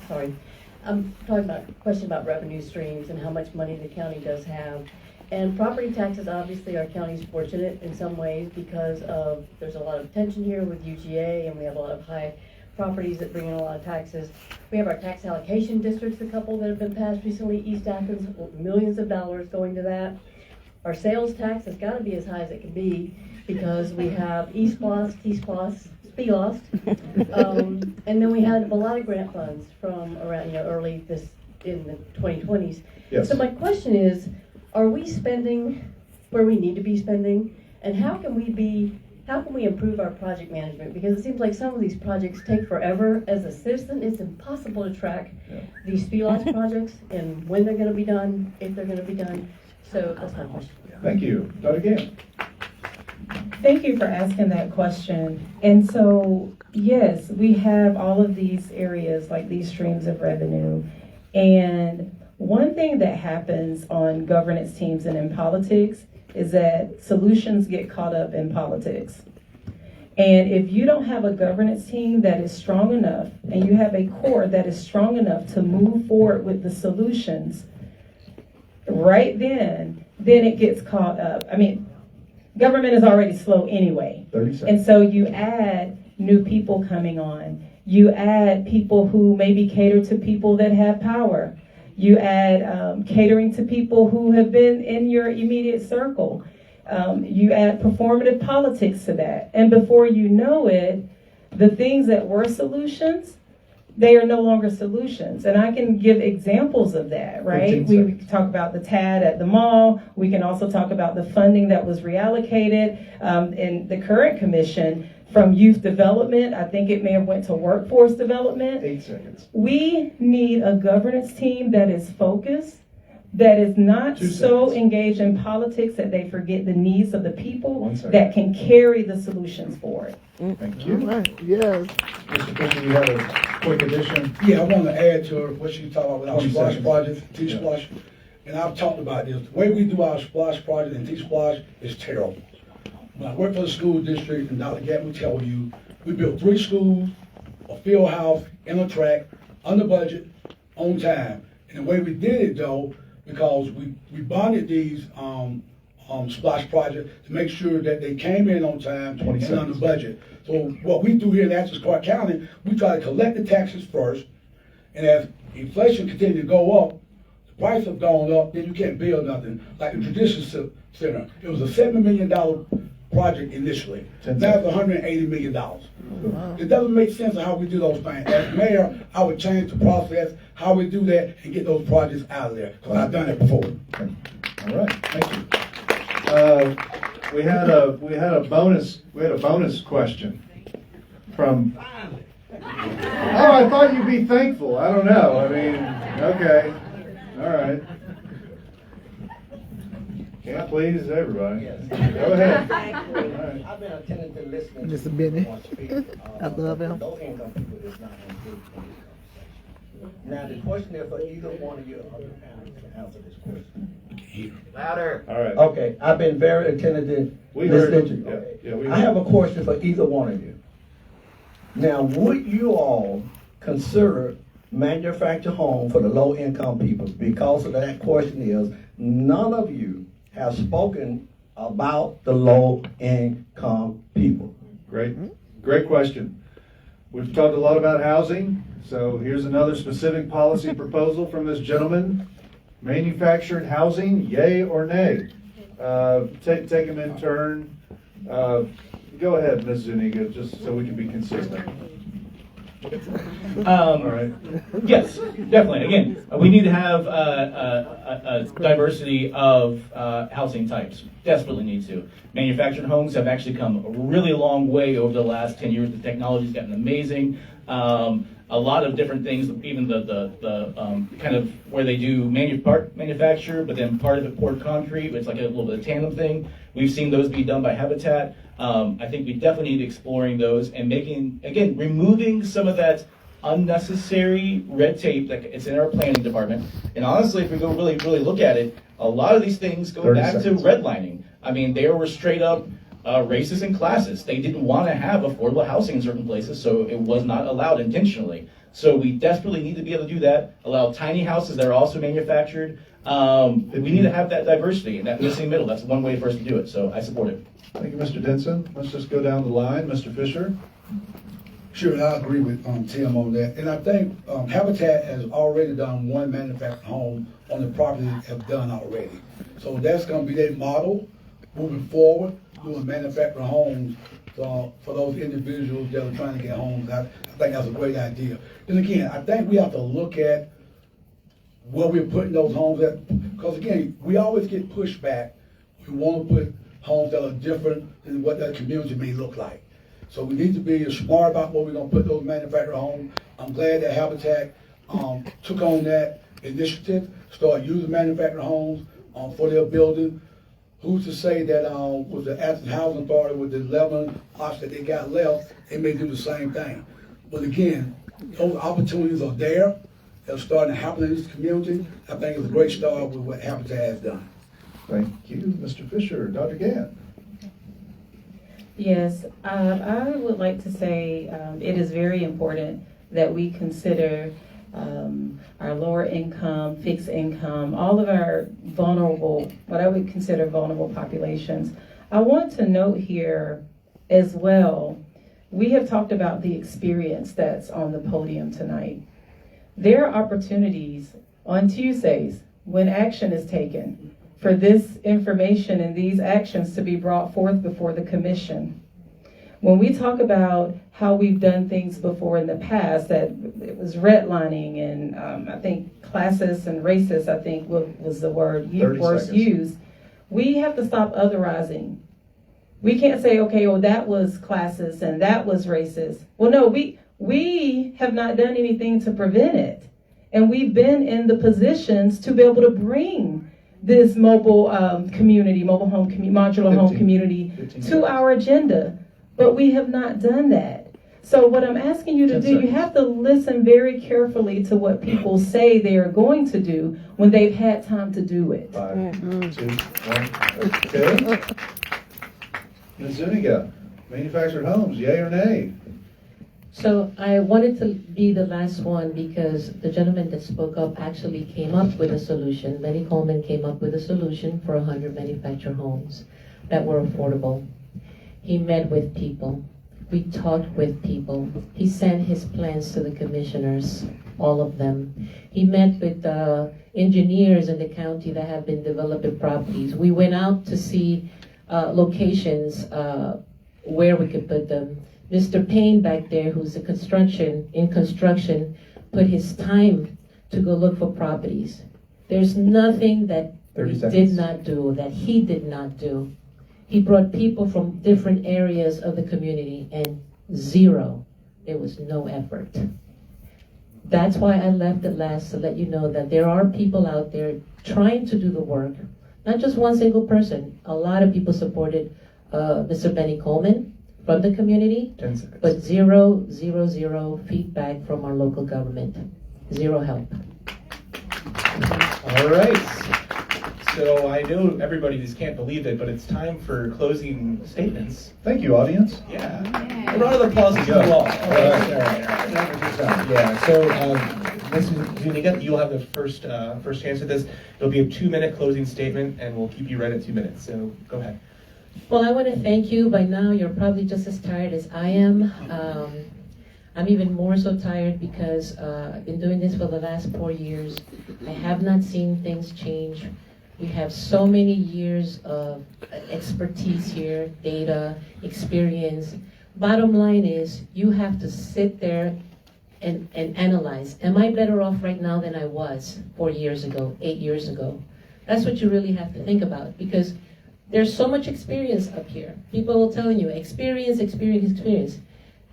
I'm talking about a question about revenue streams and how much money the county does have. And property taxes, obviously, our county's fortunate in some ways because there's a lot of tension here with UGA, and we have a lot of high properties that bring in a lot of taxes. We have our tax allocation districts, a couple that have been passed recently, East Athens, millions of dollars going to that. Our sales tax has got to be as high as it can be because we have East Lost, SPLOST, and then we had a lot of grant funds from around early in the 2020s. Yes. So my question is, are we spending where we need to be spending, and how can we improve our project management? Because it seems like some of these projects take forever. As a citizen, it's impossible to track these SPLOST projects and when they're going to be done, if they're going to be done. So that's my question. Thank you. Dr. Gann. Thank you for asking that question. And so, yes, we have all of these areas, like these streams of revenue. And one thing that happens on governance teams and in politics is that solutions get caught up in politics. And if you don't have a governance team that is strong enough, and you have a core that is strong enough to move forward with the solutions, right then it gets caught up. I mean, government is already slow anyway. 30 seconds. And so you add new people coming on. You add people who maybe cater to people that have power. You add catering to people who have been in your immediate circle. You add performative politics to that. And before you know it, the things that were solutions they are no longer solutions. And I can give examples of that, right? We can talk about the TAD at the mall. We can also talk about the funding that was reallocated in the current commission from youth development. I think it may have went to workforce development. 8 seconds. We need a governance team that is focused, that is not so engaged in politics that they forget the needs of the people, that can carry the solutions forward. Thank you. Yes. Mr. Fisher, you have a quick addition? Yeah, I want to add to what you talked about with our 20 Splash seconds. project, T-Splash. And I've talked about this. The way we do our Splash project and T-Splash is terrible. When I worked for the school district, and Dr. Gatt will tell you, we built 3 schools, a field house, and a track, under budget, on time. And the way we did it though, because we bonded these Splash projects to make sure that they came in on time and under budget. So what we do here in Athens, Clarke County, we try to collect the taxes first, and as inflation continues to go up, the price have gone up, then you can't build nothing. Like the Tradition Center, it was a $70 million project initially. Now it's $180 million. It doesn't make sense of how we do those things. As mayor, I would change the process, how we do that, and get those projects out of there, because I've done it before. All right, thank you. We had a bonus question from. Oh, I thought you'd be thankful. I don't know. I mean, okay, all right. Can't please everybody. Go ahead. Right. I've been attending to listening. Mr. Benny, I love him. Low income people is not included in this. Now the question is for either one of you to answer this question. Louder. All right. Okay, I've been very attentive We listening heard to you. you. Okay. Yeah, we I heard have a question for either one of you. Now, would you all consider manufactured home for the low income people? Because of that question is, none of you have spoken about the low income people. Great question. We've talked a lot about housing, so here's another specific policy proposal from this gentleman. Manufactured housing, yay or nay? Take them in turn. Go ahead, Ms. Zuniga, just so we can be consistent. All right. Yes, definitely. Again, we need to have a diversity of housing types. Desperately need to. Manufactured homes have actually come a really long way over the last 10 years. The technology's gotten amazing. A lot of different things, even the kind of where they do part manufacture, but then part of it poured concrete. It's like a little bit of tandem thing. We've seen those be done by Habitat. I think we definitely need exploring those and removing some of that unnecessary red tape that is in our planning department. And honestly, if we go really look at it, a lot of these things go back to redlining. I mean, they were straight up racist and classist. They didn't want to have affordable housing in certain places, so it was not allowed intentionally. So we desperately need to be able to do that, allow tiny houses that are also manufactured. We need to have that diversity and that missing middle. That's one way for us to do it, so I support it. Thank you, Mr. Denson. Let's just go down the line. Mr. Fisher? Sure, I agree with Tim on that. And I think Habitat has already done one manufactured home on the property they have done already. So that's going to be their model moving forward, doing manufactured homes for those individuals that are trying to get homes. I think that's a great idea. And again, I think we have to look at where we're putting those homes at. Because again, we always get pushback. We want to put homes that are different than what that community may look like. So we need to be smart about where we're going to put those manufactured homes. I'm glad that Habitat took on that initiative, start using manufactured homes for their building. Who's to say that with the Athens Housing Authority, with the 11 lots that they got left, they may do the same thing. But again, those opportunities are there. They're starting to happen in this community. I think it's a great start with what Habitat has done. Thank you, Mr. Fisher. Dr. Gann? Yes, I would like to say it is very important that we consider our lower income, fixed income, all of our vulnerable, what I would consider vulnerable populations. I want to note here as well, we have talked about the experience that's on the podium tonight. There are opportunities on Tuesdays when action is taken for this information and these actions to be brought forth before the commission. When we talk about how we've done things before in the past, that it was redlining and I think classist and racist, I think was the word used. We have to stop otherizing. We can't say, okay, well, that was classist and that was racist. Well, no, we have not done anything to prevent it. And we've been in the positions to be able to bring this mobile community, modular home community to our agenda. But we have not done that. So what I'm asking you to do, you have to listen very carefully to what people say they are going to do when they've had time to do it. 5, 2, 1. Okay. Ms. Zuniga, manufactured homes, yay or nay? So I wanted to be the last one because the gentleman that spoke up actually came up with a solution. Benny Coleman came up with a solution for 100 manufactured homes that were affordable. He met with people. We talked with people. He sent his plans to the commissioners, all of them. He met with engineers in the county that have been developing properties. We went out to see locations where we could put them. Mr. Payne back there, who's in construction, put his time to go look for properties. There's nothing that we did not do, that he did not do. He brought people from different areas of the community, and zero. There was no effort. That's why I left it last, to let you know that there are people out there trying to do the work. Not just one single person. A lot of people supported Mr. Benny Coleman from the community, but zero feedback from our local government. Zero help. All right. So I know everybody just can't believe it, but it's time for closing statements. Thank you, audience. Yeah. A round of applause to you all. All right. Yeah. So, Mrs. Zuniga, you'll have the first chance at this. It'll be a 2-minute closing statement, and we'll keep you right at 2 minutes. So go ahead. Well, I want to thank you. By now, you're probably just as tired as I am. I'm even more so tired because I've been doing this for the last 4 years. I have not seen things change. We have so many years of expertise here, data, experience. Bottom line is, you have to sit there and analyze. Am I better off right now than I was 4 years ago, 8 years ago? That's what you really have to think about, because there's so much experience up here. People are telling you, experience.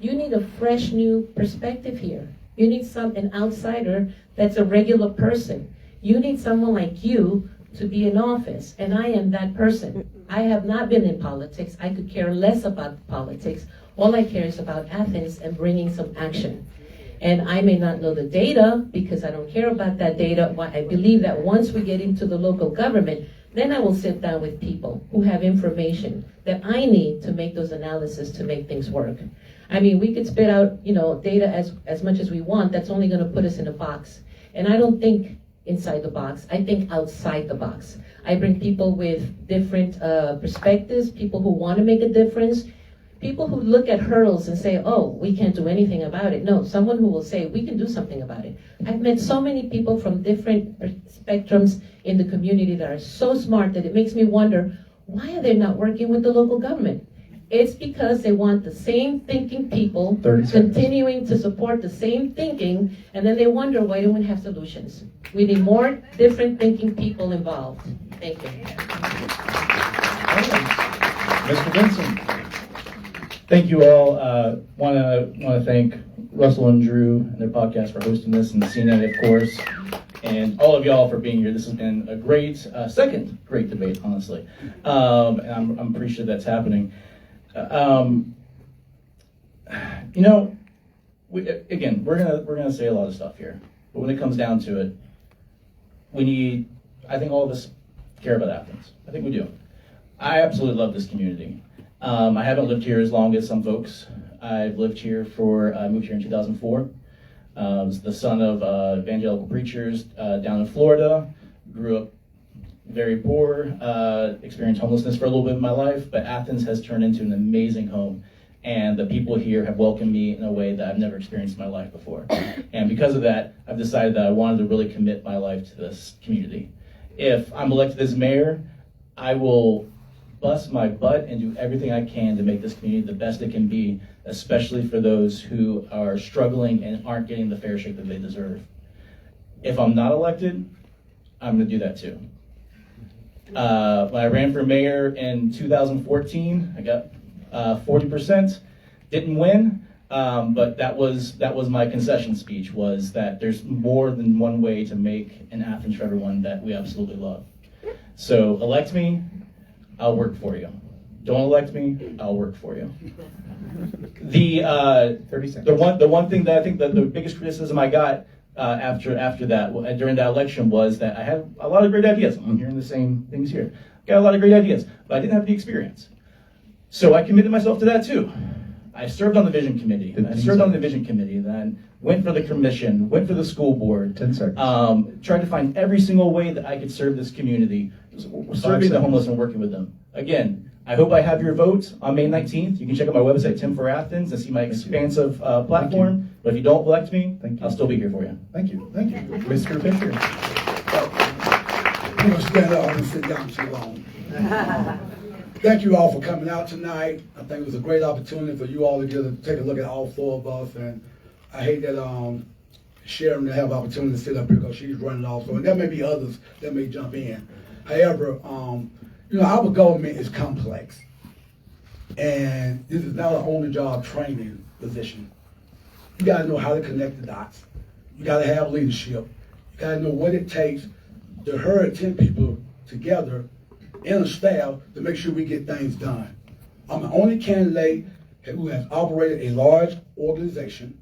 You need a fresh new perspective here. You need an outsider that's a regular person. You need someone like you to be in office, and I am that person. I have not been in politics. I could care less about politics. All I care is about Athens and bringing some action. And I may not know the data because I don't care about that data. I believe that once we get into the local government, then I will sit down with people who have information that I need to make those analyses to make things work. I mean, we could spit out, data as much as we want. That's only going to put us in a box. And I don't think inside the box. I think outside the box. I bring people with different perspectives, people who want to make a difference, people who look at hurdles and say, oh, we can't do anything about it. No, someone who will say, we can do something about it. I've met so many people from different spectrums in the community that are so smart that it makes me wonder, why are they not working with the local government? It's because they want the same thinking people continuing to support the same thinking, and then they wonder why don't we have solutions. We need more different thinking people involved. Thank you. Mr. Benson. Thank you all. Want to thank Russell and Drew and their podcast for hosting this, and CNET, of course, and all of y'all for being here. This has been a great second great debate, honestly, and I'm appreciative that's happening. Again, we're gonna say a lot of stuff here, but when it comes down to it, I think all of us care about Athens. I think we do. I absolutely love this community. I haven't lived here as long as some folks. I've lived here I moved here in 2004. I was the son of evangelical preachers down in Florida. Grew up very poor, experienced homelessness for a little bit of my life, but Athens has turned into an amazing home. And the people here have welcomed me in a way that I've never experienced in my life before. And because of that, I've decided that I wanted to really commit my life to this community. If I'm elected as mayor, I will bust my butt and do everything I can to make this community the best it can be, especially for those who are struggling and aren't getting the fair shake that they deserve. If I'm not elected, I'm going to do that too. When I ran for mayor in 2014, I got 40%. Didn't win, but that was my concession speech, was that there's more than one way to make an Athens for everyone that we absolutely love. So elect me, I'll work for you. Don't elect me, I'll work for you. The one thing that I think that the biggest criticism I got after that, during that election, was that I had a lot of great ideas. I'm hearing the same things here. Got a lot of great ideas, but I didn't have the experience. So I committed myself to that too. I served on the vision committee. Then went for the commission, went for the school board. 10 seconds. Tried to find every single way that I could serve this community, serving the homeless and working with them. Again, I hope I have your vote on May 19th. You can check out my website, Tim for Athens, and see my expansive platform. But if you don't elect me, I'll still be here for you. Thank you. Thank you. Mr. Fisher. I'm going to stand up and sit down too long. Thank you all for coming out tonight. I think it was a great opportunity for you all to take a look at all four of us. And I hate that Sharon will have opportunity to sit up here because she's running also. And there may be others that may jump in. However, our government is complex. And this is not an on-the-job training position. You got to know how to connect the dots. You got to have leadership. You got to know what it takes to herd 10 people together and a staff to make sure we get things done. I'm the only candidate who has operated a large organization,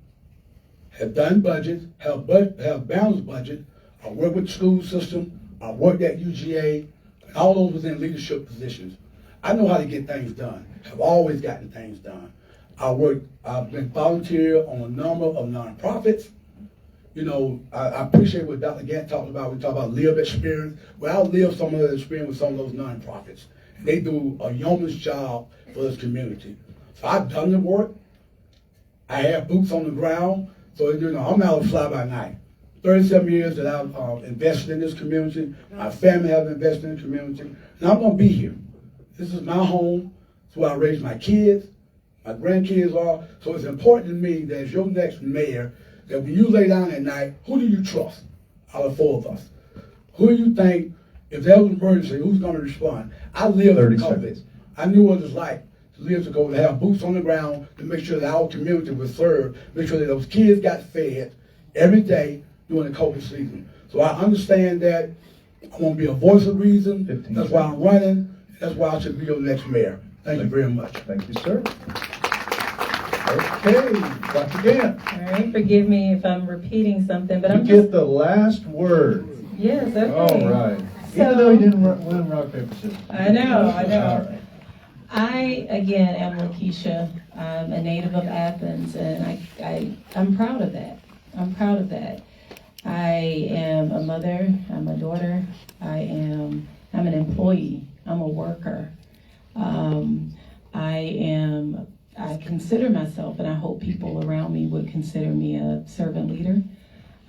have done budgets, have balanced budget. I work with the school system. I worked at UGA. All those was in leadership positions. I know how to get things done. Have always gotten things done. I've been volunteer on a number of nonprofits. I appreciate what Dr. Gant talked about. We talk about lived experience. Well, I lived some of the experience with some of those nonprofits. They do a yeoman's job for this community. So I've done the work. I have boots on the ground. So, I'm not a fly by night. 37 years that I've invested in this community. My family has invested in the community. And I'm going to be here. This is my home. It's where I raise my kids. My grandkids are. So it's important to me that as your next mayor, that when you lay down at night, who do you trust out of four of us? Who do you think, if there was an emergency, who's going to respond? I lived in COVID. I knew what it was like to live to go to have boots on the ground to make sure that our community was served, make sure that those kids got fed every day during the COVID season. So I understand that. I want to be a voice of reason. That's why I'm running. That's why I should be your next mayor. Thank you very much. Thank you, sir. Okay, Dr. Gant. All right, forgive me if I'm repeating something, but You get the last word. Yes, okay. All right. So, Even though you didn't win rock, paper, scissors. I know. All right. I, again, am Lakeisha. I'm a native of Athens, and I'm proud of that. I'm proud of that. I am a mother. I'm a daughter. I'm an employee. I'm a worker. I consider myself, and I hope people around me would consider me a servant leader.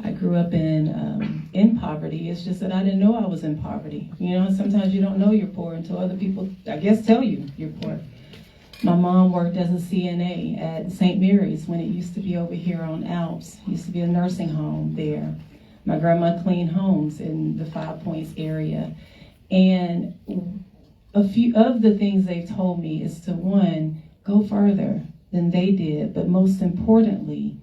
I grew up in poverty. It's just that I didn't know I was in poverty. Sometimes you don't know you're poor until other people, I guess, tell you you're poor. My mom worked as a CNA at St. Mary's when it used to be over here on Alps. It used to be a nursing home there. My grandma cleaned homes in the Five Points area. And a few of the things they told me is to, one, go further than they did, but most importantly,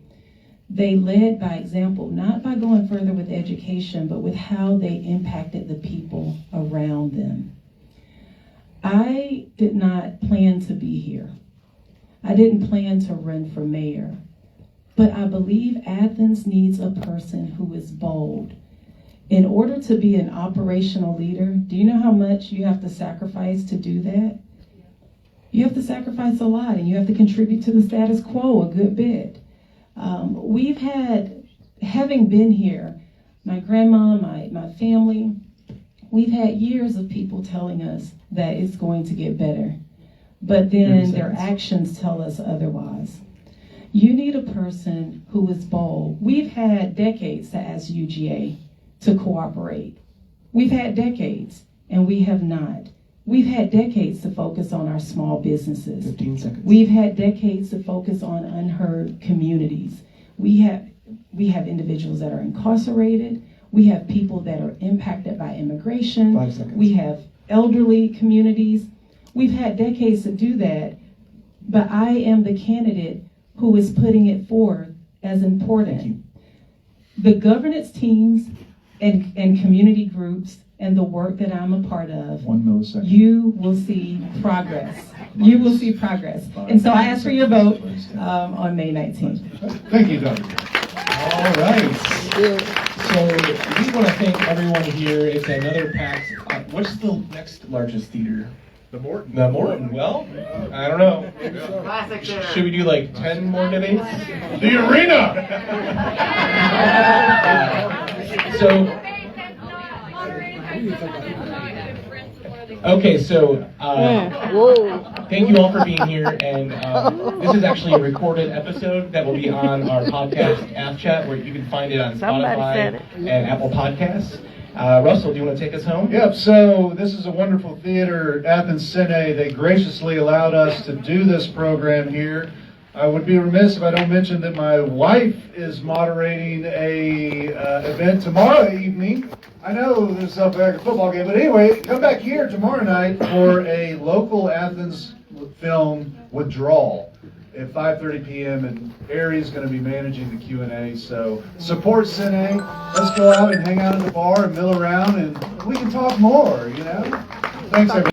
they led by example, not by going further with education, but with how they impacted the people around them. I did not plan to be here. I didn't plan to run for mayor, but I believe Athens needs a person who is bold. In order to be an operational leader, do you know how much you have to sacrifice to do that? You have to sacrifice a lot, and you have to contribute to the status quo a good bit. We've had, having been here, my grandma, my family, we've had years of people telling us that it's going to get better, but then their actions tell us otherwise. You need a person who is bold. We've had decades to ask UGA to cooperate. We've had decades, and we have not. We've had decades to focus on our small businesses. 15 seconds. We've had decades to focus on unheard communities. We have individuals that are incarcerated. We have people that are impacted by immigration. 5 seconds. We have elderly communities. We've had decades to do that, but I am the candidate who is putting it forward as important. The governance teams and community groups and the work that I'm a part of, 1 millisecond. you will see progress. You will see progress. And so I ask for your vote on May 19th. Thank you, Dr. All right. So we want to thank everyone here. It's another packed. What's the next largest theater? The Morton. The Morton. Well, I don't know. Classic there. Should we do like 10 more debates? The arena! Okay, so thank you all for being here, and this is actually a recorded episode that will be on our podcast App Chat, where you can find it on Spotify and Apple Podcasts. Russell, do you want to take us home? Yep, so this is a wonderful theater, Athens Cine. They graciously allowed us to do this program here. I would be remiss if I don't mention that my wife is moderating a event tomorrow evening. I know there's a South American football game, but anyway, come back here tomorrow night for a local Athens film, Withdrawal, at 5:30 p.m. and Aries is going to be managing the Q&A. So support Cine. Let's go out and hang out at the bar and mill around, and we can talk more. Thanks, everybody.